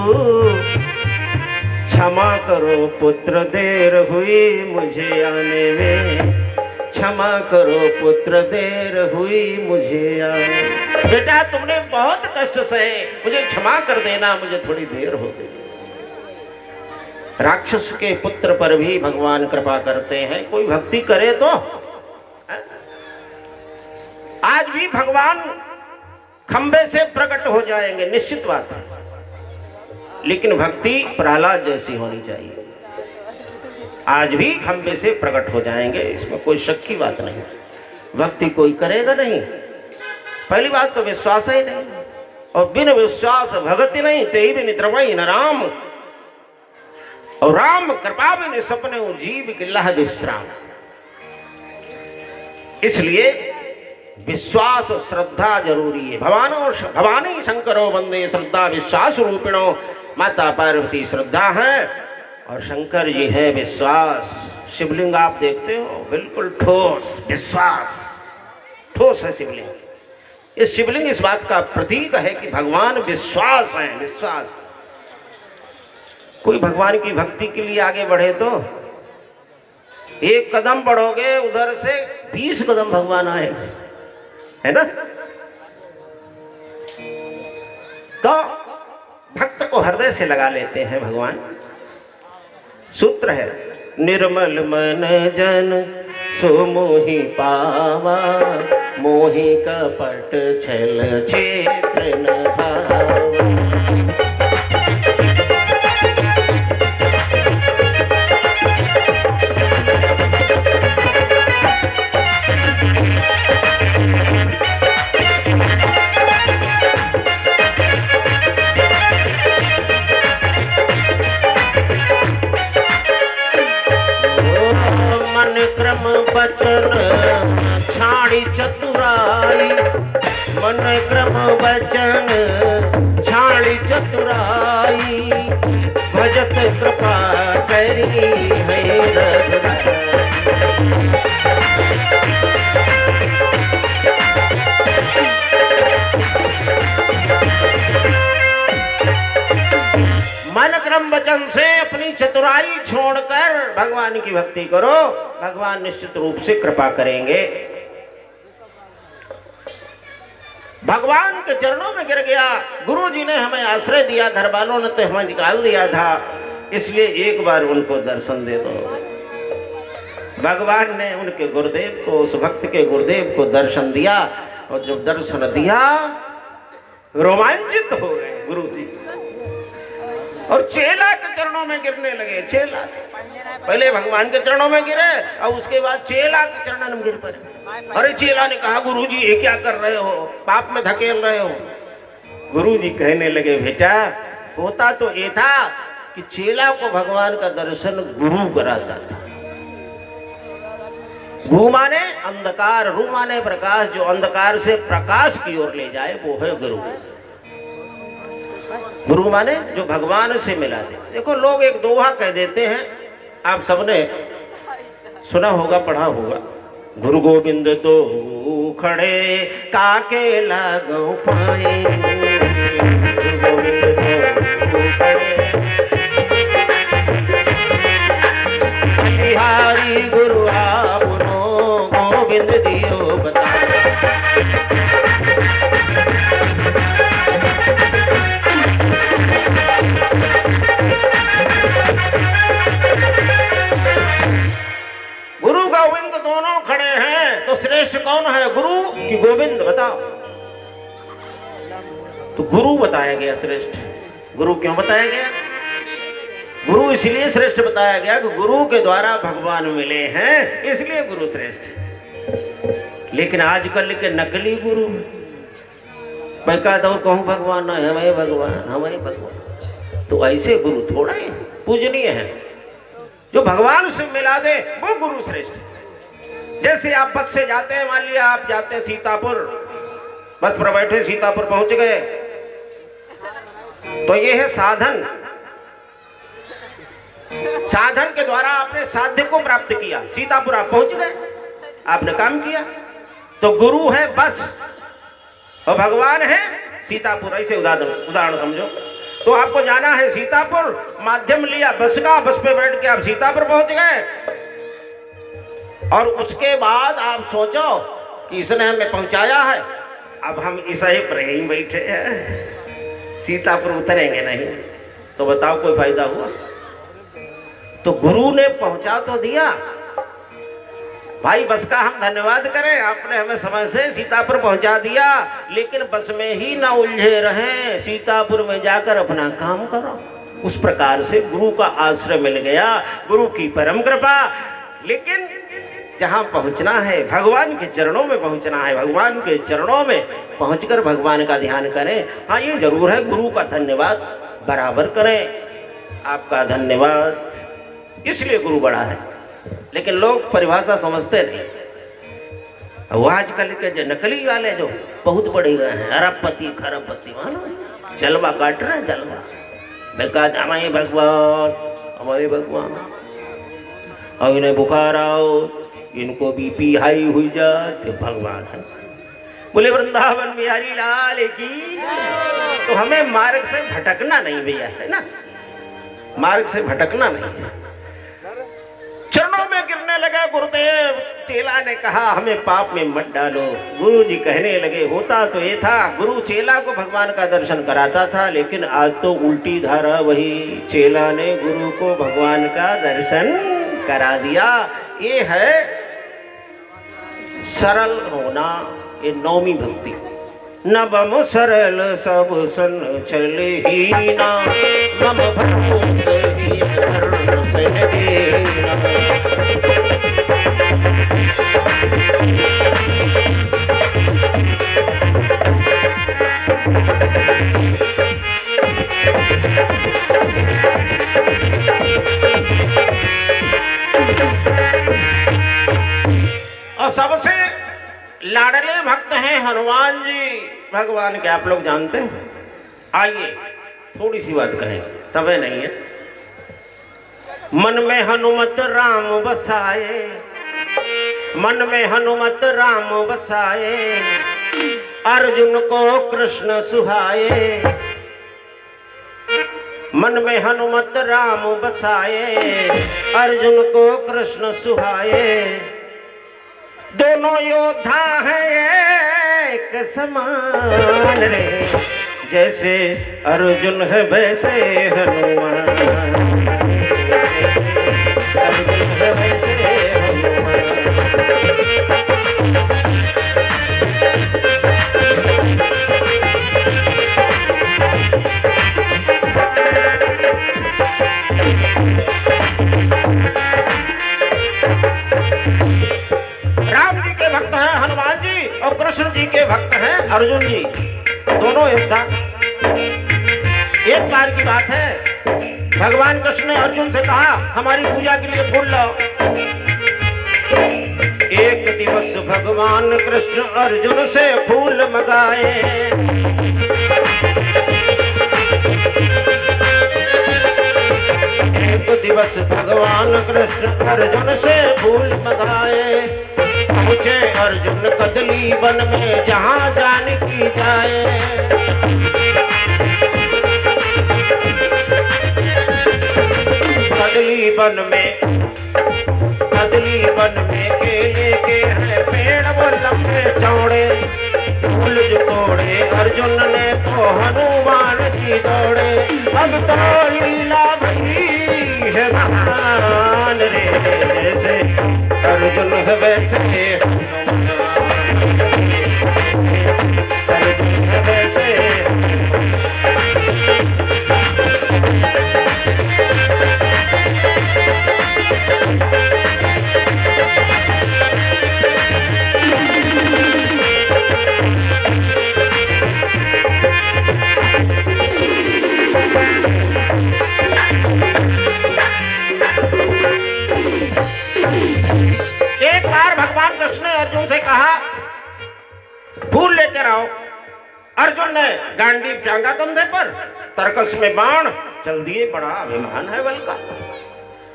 Speaker 1: क्षमा करो पुत्र देर हुई मुझे आने में। क्षमा करो पुत्र देर हुई मुझे आने। बेटा तुमने बहुत कष्ट सहे, मुझे क्षमा कर देना, मुझे थोड़ी देर हो गई। राक्षस के पुत्र पर भी भगवान कृपा करते हैं, कोई भक्ति करे तो। आज भी भगवान खंबे से प्रकट हो जाएंगे, निश्चित बात है, लेकिन भक्ति प्रहलाद जैसी होनी चाहिए। आज भी खंबे से प्रकट हो जाएंगे, इसमें कोई शक की बात नहीं। भक्ति कोई करेगा नहीं, पहली बात तो विश्वास ही नहीं, और बिन विश्वास भगति नहीं। तेई भी निद्रवई न राम, और राम कृपा भी सपने जीव गिल्लाह विश्राम। इसलिए विश्वास और श्रद्धा जरूरी है। भवानी शंकरो वंदे श्रद्धा विश्वास रूपिणो। माता पार्वती श्रद्धा है और शंकर जी है विश्वास। शिवलिंग आप देखते हो, बिल्कुल ठोस विश्वास, ठोस है शिवलिंग। इस शिवलिंग इस बात का प्रतीक है कि भगवान विश्वास है, विश्वास। कोई भगवान की भक्ति के लिए आगे बढ़े तो एक कदम बढ़ोगे, उधर से 20 कदम भगवान आए, है ना। तो भक्त को हृदय से लगा लेते हैं भगवान। सूत्र है, निर्मल मन जन सो मोहि पावा, मोहि कपट छल छेत्र न भावा। क्रम बचन छाड़ी चतुराई, मन क्रम बचन छाड़ी चतुराई। भजत कृपा करी है रघुराई। मन क्रम वचन से अपनी चतुराई छोड़कर भगवान की भक्ति करो, भगवान निश्चित रूप से कृपा करेंगे। भगवान के चरणों में गिर गया। गुरु जी ने हमें आश्रय दिया, घर वालों ने तो हमें निकाल दिया था, इसलिए एक बार उनको दर्शन दे दो। भगवान ने उनके गुरुदेव को, उस भक्त के गुरुदेव को दर्शन दिया, और जब दर्शन दिया रोमांचित हो गए गुरु जी। और चेला के चरणों में गिरने लगे। चेला पहले भगवान के चरणों में गिरे और उसके बाद चेला के चरणों में गिर पड़े। अरे चेला ने कहा गुरुजी ये क्या कर रहे हो, पाप में धकेल रहे हो। गुरुजी कहने लगे बेटा होता तो ये था कि चेला को भगवान का दर्शन गुरु कराता था। गु माने अंधकार, रु माने प्रकाश, जो अंधकार से प्रकाश की ओर ले जाए वो है गुरु। गुरु माने जो भगवान से मिला दे। देखो लोग एक दोहा कह देते हैं, आप सबने सुना होगा, पढ़ा होगा, गुरु गोविंद तो खड़े काके लागो पाए, गुरु गोविंद तो खड़े बिहारी गुरु आपनो गोविंद दियो बता। गुरु गोविंद दोनों खड़े हैं तो श्रेष्ठ कौन है, गुरु कि गोविंद बताओ। तो गुरु बताया गया श्रेष्ठ। गुरु क्यों बताया गया? गुरु इसलिए श्रेष्ठ बताया गया कि गुरु के द्वारा भगवान मिले हैं, इसलिए गुरु श्रेष्ठ। लेकिन आजकल के नकली गुरु, मैं कहता हूं कहूं भगवान हमें भगवान हमें भगवान, तो ऐसे गुरु थोड़ा ही पूजनीय है। जो भगवान से मिला दे वो गुरु श्रेष्ठ। जैसे आप बस से जाते हैं, मान लिया आप जाते हैं सीतापुर, बस पर बैठे सीतापुर पहुंच गए, तो ये है साधन। साधन के द्वारा आपने साध्य को प्राप्त किया, सीतापुर आप पहुंच गए, आपने काम किया। तो गुरु है बस और भगवान है सीतापुर, ऐसे उदाहरण समझो। तो आपको जाना है सीतापुर, माध्यम लिया बस का, बस पे बैठ के आप सीतापुर पहुंच गए, और उसके बाद आप सोचो कि इसने हमें पहुंचाया है, अब हम इसे पर ही बैठे हैं, सीतापुर उतरेंगे नहीं, तो बताओ कोई फायदा हुआ? तो गुरु ने पहुंचा तो दिया भाई, बस का हम धन्यवाद करें, आपने हमें समय से सीतापुर पहुंचा दिया, लेकिन बस में ही ना उलझे रहें, सीतापुर में जाकर अपना काम करो। उस प्रकार से गुरु का आश्रय मिल गया, गुरु की परम कृपा। लेकिन जहां पहुंचना है, भगवान के चरणों में पहुंचना है, भगवान के चरणों में पहुंचकर भगवान का ध्यान करें। हाँ ये जरूर है, गुरु का धन्यवाद बराबर करें, आपका धन्यवाद, इसलिए गुरु बड़ा है। लेकिन लोग परिभाषा समझते नहीं। वो आजकल के जो नकली वाले जो बहुत बड़े गए हैं, अरबपति खरबपति, मानो जलवा काट रहे हैं, जलवा। मैं कहा हमारे भगवान, हमारे भगवान, और इन्हें बुखार आओ, इनको बीपी हाई हुई जाए, भगवान है। बोले वृंदावन बिहारी लाल की। तो हमें मार्ग से भटकना नहीं भैया, है ना, मार्ग से भटकना नहीं है। चरणों में गिरने लगा गुरुदेव। चेला ने कहा हमें पाप में मत डालो। गुरु जी कहने लगे होता तो ये था, गुरु चेला को भगवान का दर्शन कराता था, लेकिन आज तो उल्टी धारा वही, चेला ने गुरु को भगवान का दर्शन करा दिया। ये है सरल होना, ये नौमी भक्ति। नवम सरल सब सन चले ही ना, नम भक्त ही शरण से देना। और सबसे लाडले भक्त हैं हनुमान जी भगवान के, आप लोग जानते हैं। आइए थोड़ी सी बात करें, समय नहीं है। मन में हनुमत राम बसाए, मन में हनुमत राम बसाए, अर्जुन को कृष्ण सुहाए। मन में हनुमत राम बसाए, अर्जुन को कृष्ण सुहाए। दोनों योद्धा हैं एक समान रे, जैसे अर्जुन है वैसे हनुमान, अर्जुन है वैसे हनुमान। अर्जुन जी दोनों एक था। एक बार की बात है, भगवान कृष्ण ने अर्जुन से कहा हमारी पूजा के लिए फूल लाओ। एक दिवस भगवान कृष्ण अर्जुन से फूल मंगाए। एक दिवस भगवान कृष्ण अर्जुन से फूल मंगाए। पहुंचे अर्जुन कदली वन में जहां जाने की जाए। कदली वन में केले के हैं पेड़ वो लंबे चौड़े। फूल जो तोड़े अर्जुन ने तो हनुमान जी दौड़े। अब तो लीला भई है महान रे, जैसे अर्जुन है वैसे अर्जुन है वैसे। अर्जुन से कहा फूल लेकर आओ। अर्जुन ने गांडीव टांगा कंधे पर, तरकस में बाण चल दिए। बड़ा अभिमान है बल का।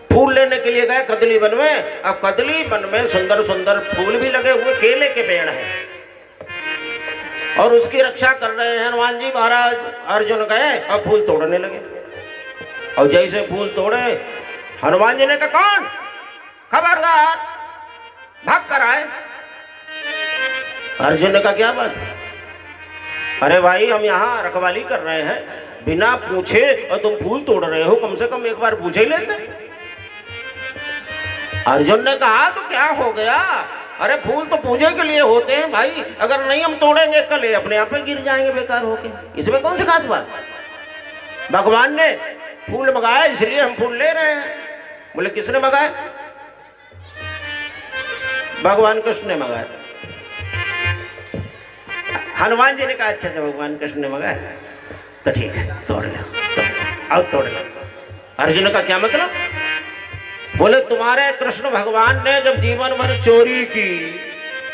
Speaker 1: फूल लेने के लिए गए कदली वन में। अब कदली वन में सुंदर सुंदर फूल भी लगे हुए, केले के पेड़ हैं और उसकी रक्षा कर रहे हैं हनुमान जी महाराज। अर्जुन गए और फूल तोड़ने लगे। और जैसे फूल तोड़े हनुमान जी ने कहा कौन, खबरदार, भाग कर आए। अर्जुन ने कहा क्या बात है? अरे भाई हम यहाँ रखवाली कर रहे हैं, बिना पूछे और तुम फूल तोड़ रहे हो, कम से कम एक बार पूछ ही लेते। अर्जुन ने कहा तो क्या हो गया, अरे फूल तो पूजे के लिए होते हैं भाई, अगर नहीं हम तोड़ेंगे कल अपने आप गिर जाएंगे बेकार होके, इसमें कौन सी खास बात। भगवान ने फूल मंगाया इसलिए हम फूल ले रहे हैं। बोले किसने मंगाया? भगवान कृष्ण ने मंगाया। हनुमान जी ने कहा अच्छा जब भगवान कृष्ण ने मंगाया तो ठीक है, तोड़ लो, आओ तोड़ लो। अर्जुन का क्या मतलब? बोले तुम्हारे कृष्ण भगवान ने जब जीवन भर चोरी की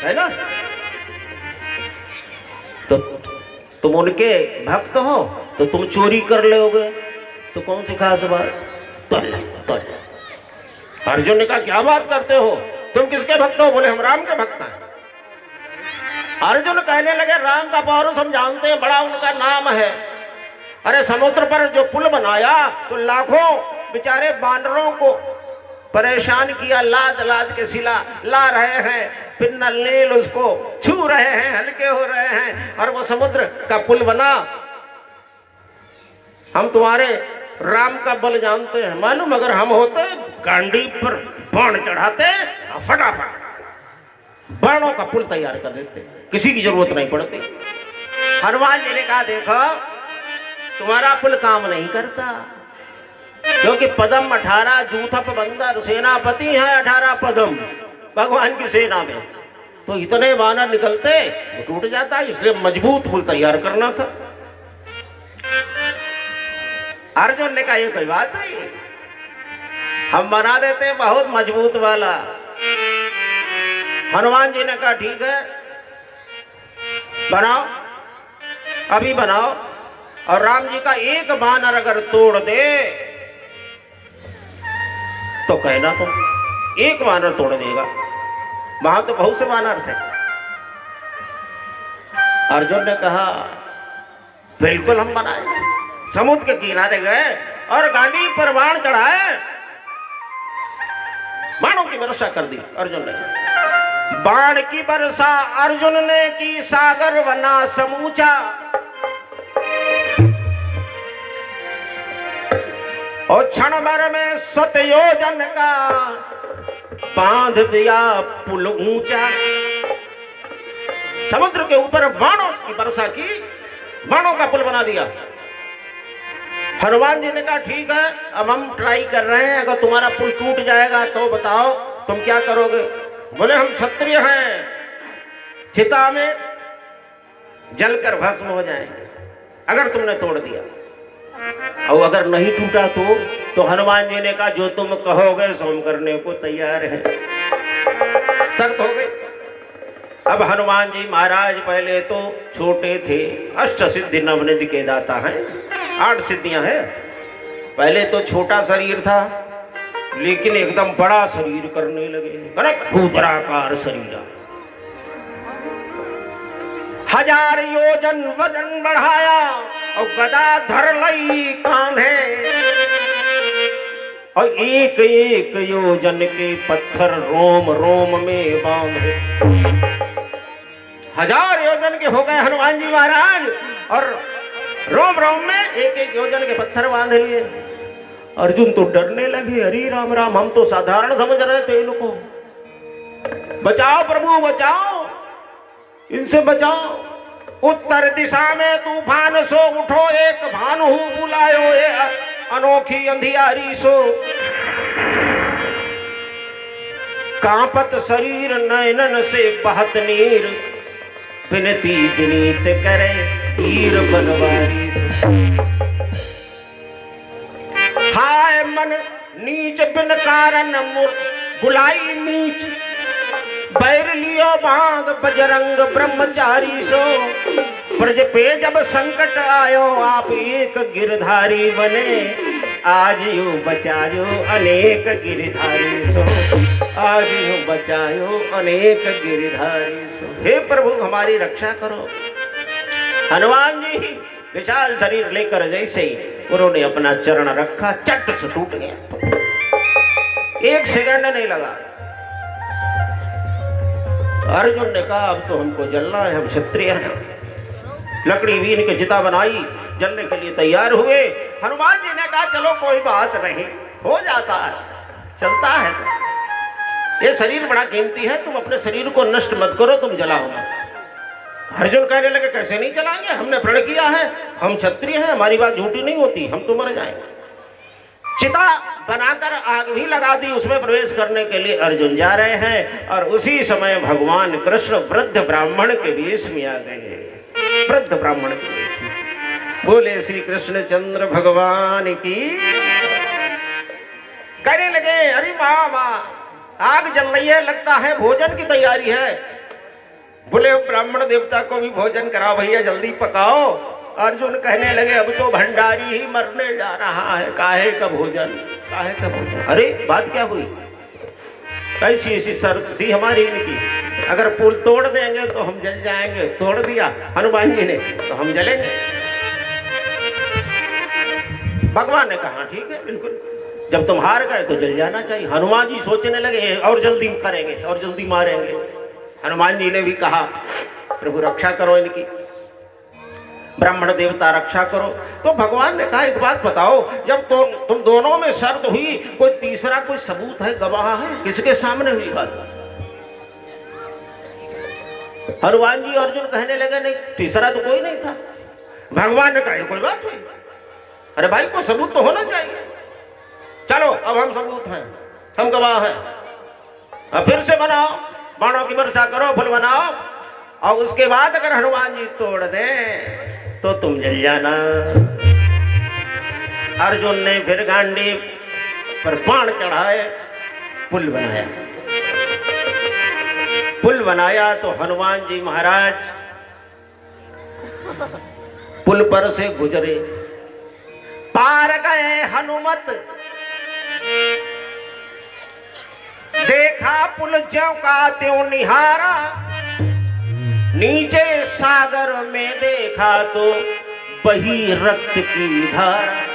Speaker 1: है ना, तो तुम उनके भक्त हो तो तुम चोरी कर लोगे, तो कौन सी खास बात? तोड़ लो। अर्जुन ने कहा क्या बात करते हो, तुम किसके भक्त हो? बोले हम राम के भक्त हैं। अर्जुन कहने लगे राम का पौरुष हम जानते हैं, बड़ा उनका नाम है। अरे समुद्र पर जो पुल बनाया तो लाखों बेचारे बानरों को परेशान किया, लाद लाद के सिला ला रहे हैं, फिर नल उसको छू रहे हैं, हल्के हो रहे हैं, और वो समुद्र का पुल बना। हम तुम्हारे राम का बल जानते हैं, मालूम अगर हम होते गांडी पर बाण चढ़ाते फटाफट बाणों का पुल तैयार कर देते, किसी की जरूरत नहीं पड़ती। हनुमान जी ने कहा देखो तुम्हारा पुल काम नहीं करता, क्योंकि पदम 18 जूथप बंदर सेनापति हैं 18 पदम भगवान की सेना में, तो इतने वानर निकलते तो टूट जाता, इसलिए मजबूत पुल तैयार करना था। अर्जुन ने कहा ये कोई बात नहीं, हम बना देते बहुत मजबूत वाला। हनुमान जी ने कहा ठीक है बनाओ, अभी बनाओ। और राम जी का एक बानर अगर तोड़ दे तो कहना तो एक बानर तोड़ देगा, वहां तो बहुत से बानर थे। अर्जुन ने कहा बिल्कुल हम बनाए। समुद्र के किनारे गए और गांडी पर बाण चढ़ाए, बाणों की वर्षा कर दी अर्जुन ने। बाण की वर्षा अर्जुन ने की, सागर बना समूचा। और क्षण भर में 7 योजन का बांध दिया पुल ऊंचा। समुद्र के ऊपर बाणों की वर्षा की, बाणों का पुल बना दिया। हनुमान जी ने कहा ठीक है अब हम ट्राई कर रहे हैं, अगर तुम्हारा पुल टूट जाएगा तो बताओ तुम क्या करोगे? बोले हम क्षत्रिय हैं, चिता में जलकर भस्म हो जाएंगे अगर तुमने तोड़ दिया। और अगर नहीं टूटा तो हनुमान जी ने कहा जो तुम कहोगे सो हम करने को तैयार हैं। शर्त हो गई। अब हनुमान जी महाराज पहले तो छोटे थे, अष्ट सिद्धि नवनिधि के दाता हैं, 8 सिद्धियां हैं। पहले तो छोटा शरीर था लेकिन एकदम बड़ा शरीर करने लगे, रुद्राकार शरीर। 1000 योजन वजन बढ़ाया और गदा धर लई कांधे, और एक एक योजन के पत्थर रोम रोम में बांधे। 1000 योजन के हो गए हनुमान जी महाराज और रोम रोम में एक एक योजन के पत्थर बांध लिए। अर्जुन तो डरने लगे, अरे राम राम, हम तो साधारण समझ रहे थे इनको। बचाओ प्रभु बचाओ, इनसे बचाओ। उत्तर दिशा में तूफान सो उठो, एक भानु बुलायो ये अनोखी अंधियारी सो। कांपत शरीर नयनन से बहत नीर, विनती विनीत करे वीर बनवारी सो। हाय मन नीच बिन कारण बुलाई नीच, बैर लियो बांध बजरंग ब्रह्मचारी सो। ब्रज पे जब संकट आयो आप एक गिरधारी बने, आज यूं बचायो अनेक गिरधारी सो। आज यूं बचायो अनेक गिरधारी सो। हे प्रभु हमारी रक्षा करो। हनुमान जी विशाल शरीर लेकर जैसे ही उन्होंने अपना चरण रखा, चट से टूट गया। 1 सेकंड नहीं लगा। अर्जुन ने कहा अब तो हमको जलना है, हम क्षत्रिय हैं। लकड़ी बीन के चिता बनाई, जलने के लिए तैयार हुए। हनुमान जी ने कहा चलो कोई बात नहीं, हो जाता है, चलता है। ये शरीर बड़ा कीमती है, तुम अपने शरीर को नष्ट मत करो, तुम जलाओ मत। अर्जुन कहने लगे कैसे नहीं जलाएंगे, हमने प्रण किया है, हम क्षत्रिय हैं, हमारी बात झूठी नहीं होती, हम तो मर जाएंगे। चिता बनाकर आग भी लगा दी, उसमें प्रवेश करने के लिए अर्जुन जा रहे हैं और उसी समय भगवान कृष्ण वृद्ध ब्राह्मण के वेश में आ गए। वृद्ध ब्राह्मण के वेश में बोले श्री कृष्ण चंद्र भगवान की। कहने लगे अरे वाह वाह, आग जल रही है, लगता है भोजन की तैयारी है। बोले ब्राह्मण देवता को भी भोजन कराओ भैया, जल्दी पकाओ। अर्जुन कहने लगे अब तो भंडारी ही मरने जा रहा है, काहे का भोजन, काहे का भोजन। अरे बात क्या हुई, कैसी ऐसी शर्त थी हमारी इनकी, अगर पुल तोड़ देंगे तो हम जल जाएंगे। तोड़ दिया हनुमान जी ने तो हम जलेंगे। भगवान ने कहा ठीक है बिल्कुल, जब तुम हार गए तो जल जाना चाहिए। हनुमान जी सोचने लगे और जल्दी करेंगे और जल्दी मारेंगे। हनुमान जी ने भी कहा प्रभु रक्षा करो इनकी, ब्राह्मण देवता रक्षा करो। तो भगवान ने कहा एक बात बताओ, जब तो तुम दोनों में शर्त हुई, कोई तीसरा कोई सबूत है, गवाह है, किसके सामने हुई बात? हनुमान जी अर्जुन कहने लगे नहीं तीसरा तो कोई नहीं था। भगवान ने कहा कोई बात हुई, अरे भाई कोई सबूत तो होना चाहिए। चलो अब हम सबूत हैं, हम गवाह हैं। अब फिर से बनाओ, बाणों की वर्षा करो, फूल बनाओ, और उसके बाद अगर हनुमान जी तोड़ दें तो तुम जल जाना। अर्जुन ने फिर गांडी पर बाण चढ़ाए, पुल बनाया। पुल बनाया तो हनुमान जी महाराज पुल पर से गुजरे, पार गए हनुमत। देखा पुल ज्यों का त्यों निहारा, नीचे सागर में देखा तो बही रक्त की धारा।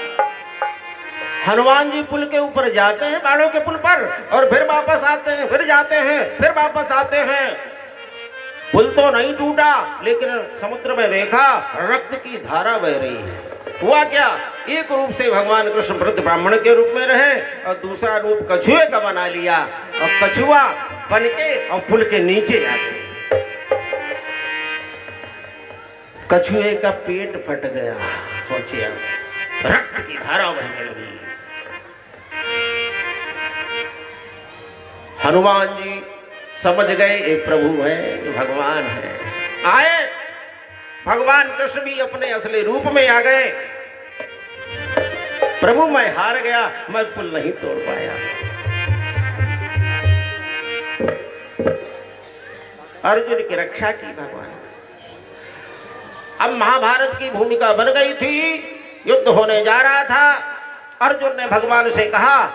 Speaker 1: हनुमान जी पुल के ऊपर जाते हैं, बाणों के पुल पर, और फिर वापस आते हैं, फिर जाते हैं, फिर वापस आते हैं। पुल तो नहीं टूटा, लेकिन समुद्र में देखा रक्त की धारा बह रही है। हुआ क्या, एक रूप से भगवान कृष्ण वृद्ध ब्राह्मण के रूप में रहे और दूसरा रूप कछुए का बना लिया, और कछुआ बन के और पुल के नीचे आ गए। कछुए का पेट फट गया, सोचिए रक्त की धारा बहने लगी। हनुमान जी समझ गए ये प्रभु है, भगवान है। आए भगवान कृष्ण भी अपने असली रूप में आ गए। प्रभु मैं हार गया, मैं पुल नहीं तोड़ पाया। अर्जुन की रक्षा की भगवान। अब महाभारत की भूमिका बन गई थी, युद्ध होने जा रहा था। अर्जुन ने भगवान से कहा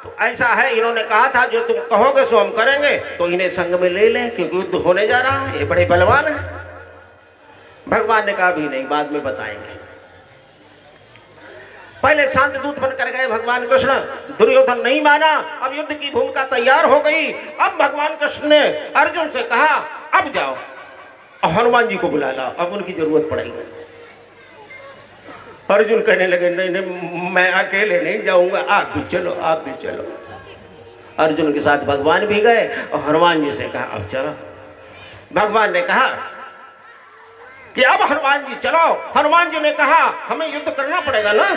Speaker 1: तो ऐसा है, इन्होंने कहा था जो तुम कहोगे सो हम करेंगे, तो इन्हें संग में ले लें क्योंकि युद्ध होने जा रहा है, ये बड़े बलवान हैं। भगवान ने कहा भी नहीं, बाद में बताएंगे। पहले शांत दूत बनकर गए भगवान कृष्ण। दुर्योधन नहीं माना, अब युद्ध की भूमिका तैयार हो गई। अब भगवान कृष्ण ने अर्जुन से कहा अब जाओ और हनुमान जी को बुला लाओ, अब उनकी जरूरत पड़ेगी। अर्जुन कहने लगे नहीं नहीं मैं अकेले नहीं जाऊंगा, आप भी चलो, आप भी चलो। अर्जुन के साथ भगवान भी गए और हनुमान जी से कहा अब चलो। भगवान ने कहा कि अब हनुमान जी चलो। हनुमान जी ने कहा हमें युद्ध करना पड़ेगा ना।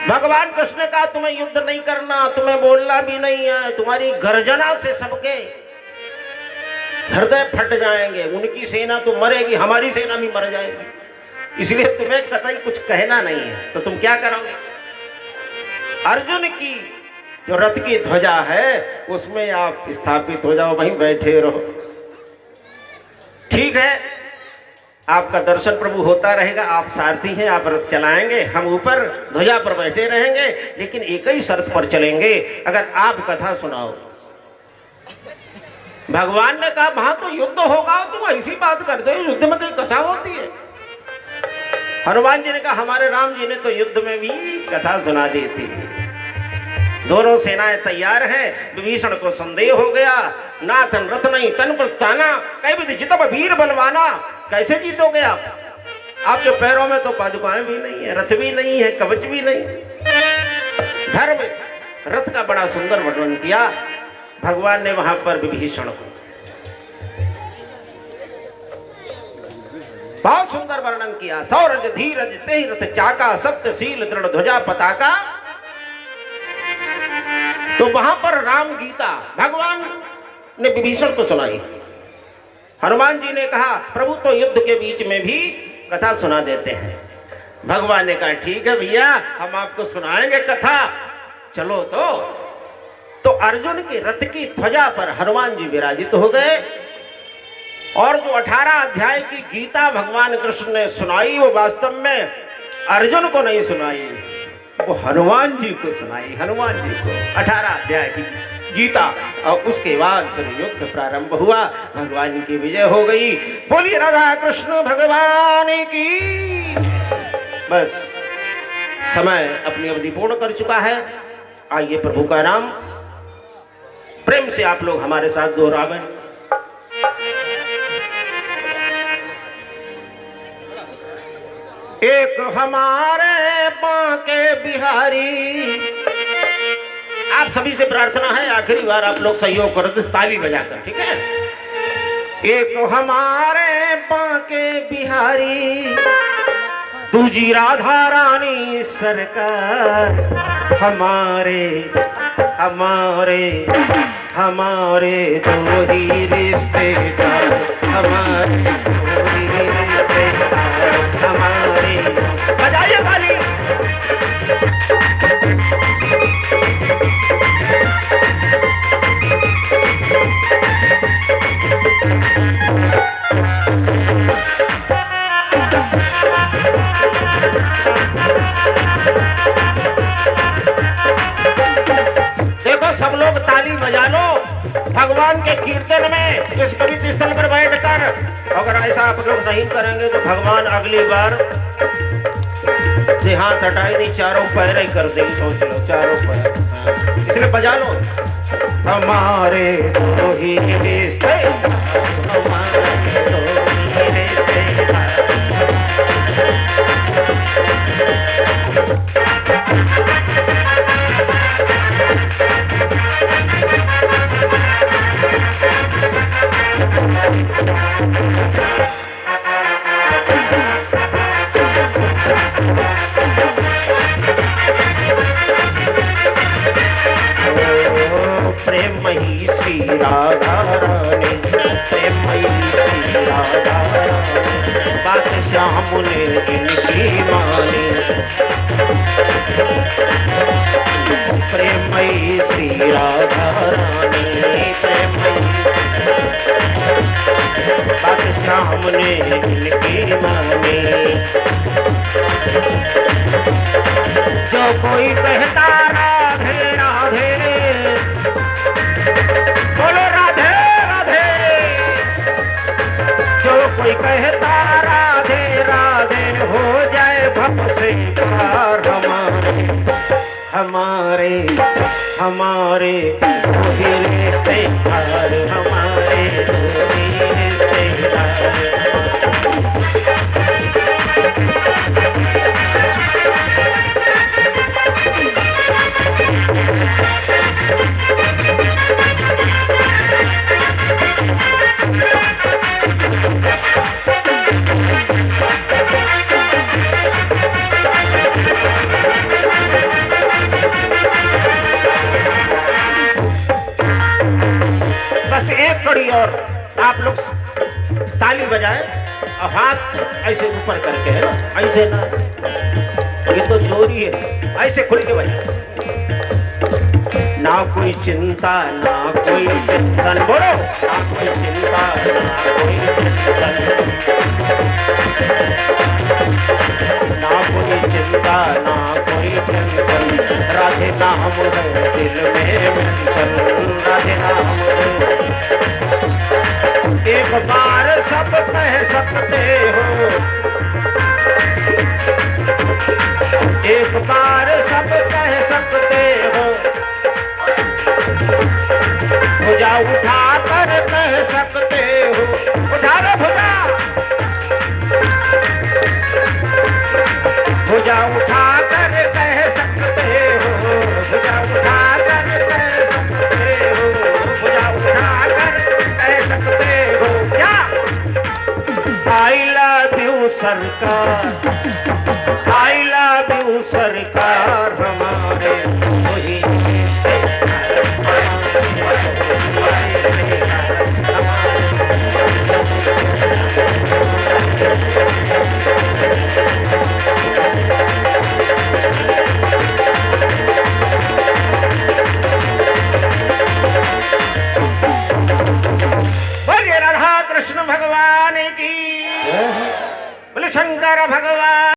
Speaker 1: भगवान कृष्ण ने कहा तुम्हें युद्ध नहीं करना, तुम्हें बोलना भी नहीं है, तुम्हारी गर्जना से सबके हृदय फट जाएंगे, उनकी सेना तो मरेगी, हमारी सेना भी मर जाएगी, इसलिए तुम्हें कतई कुछ कहना नहीं है। तो तुम क्या करोगे? अर्जुन की जो रथ की ध्वजा है उसमें आप स्थापित हो जाओ, वहीं बैठे रहो। ठीक है, आपका दर्शन प्रभु होता रहेगा, आप सारथी हैं, आप रथ चलाएंगे, हम ऊपर ध्वजा पर बैठे रहेंगे, लेकिन एक ही शर्त पर चलेंगे, अगर आप कथा सुनाओ। भगवान ने कहा वहां तो युद्ध होगा, तुम ऐसी बात करते हो, युद्ध में कहीं कथा होती है? हनुमान जी ने कहा हमारे राम जी ने तो युद्ध में भी कथा सुना दी थी। दोनों सेनाएं तैयार हैं। विभीषण को संदेह हो गया, नाथन रथ नहीं तन पर ताना, कई जितब वीर बलवाना। कैसे जीतोगे आप? आपके पैरों में तो पादुकाएं भी नहीं है, रथ भी नहीं है, कवच भी नहीं। धर्म रथ का बड़ा सुंदर वर्णन किया भगवान ने वहां पर विभीषण को, बहुत सुंदर वर्णन किया। सौरज धीरज तेहि रथ चाका, सत्यशील दृढ़ ध्वजा पताका। तो वहां पर राम गीता भगवान ने विभीषण को सुनाई। हनुमान जी ने कहा प्रभु तो युद्ध के बीच में भी कथा सुना देते हैं। भगवान ने कहा ठीक है भैया, हम आपको सुनाएंगे कथा, चलो। तो अर्जुन के रथ की ध्वजा पर हनुमान जी विराजित हो गए, और जो 18 अध्याय की गीता भगवान कृष्ण ने सुनाई वो वास्तव में अर्जुन को नहीं सुनाई, वो हनुमान जी को सुनाई। हनुमान जी को 18 अध्याय की गीता, और उसके बाद फिर युद्ध प्रारंभ हुआ, भगवान की विजय हो गई। बोलिए राधा कृष्ण भगवान की। बस समय अपनी अवधि पूर्ण कर चुका है। आइए प्रभु का नाम प्रेम से आप लोग हमारे साथ दोहरावें। एक हमारे बांके बिहारी। आप सभी से प्रार्थना है आखिरी बार आप लोग सहयोग कर दो ताली बजाकर, ठीक है? एक हमारे बांके बिहारी, दूजी राधा रानी सरकार। हमारे हमारे हमारे दो ही रिश्तेदार, हमारे दो ही रिश्तेदार, हमारे। बजाइए ताली। देखो सब लोग ताली बजा लो भगवान के कीर्तन में इस पवित्र स्थल पर बैठकर। अगर ऐसा आप लोग नहीं करेंगे तो भगवान अगली बार से हाथ हटाई नहीं, चारों पैर ही कर देंगे। सोच लो चारों पैर, इसलिए बजा लो। हमारे दो ही रिश्ते, हमारे दो ही रिश्ते। प्रेम मही श्री राधा रानी, प्रेम मही श्री राधा श्याम ने इनकी मानी। प्रेमयी श्री राधा रानी, प्रेमयी बात श्याम ने इनकी मानी। जो कोई कहता राधे राधे, बोलो राधे राधे। जो कोई कहता राधे राधे, हो जाए भव से पार हमारे हमारे वही रिश्तेदार, हमारे वही रिश्तेदार। बस एक कड़ी और आप लोग ताली बजाएं और हाथ ऐसे ऊपर करके, है ना, ऐसे ना, ये तो चोरी है, ऐसे खुल के बजाएं। ना कोई चिंता ना कोई टेंशन, बोलो ना कोई चिंता ना कोई टेंशन, ना कोई चिंता ना कोई टेंशन। राधे नाम है दिल में मेंशन, राधे नाम है। एक बार सब कह सकते हो, एक बार सब कह सकते हो। भुजा उठा कर कह सकते हो, उठा लो भुजा, भुजा उठा कर कह सकते हो, भुजा उठा कर कह सकते हो, भुजा उठा कर कह सकते हो। क्या आई लव यू सरकार, आई लव यू सरकार, हमारे वही कृष्ण भगवान की, बोले शंकर भगवान।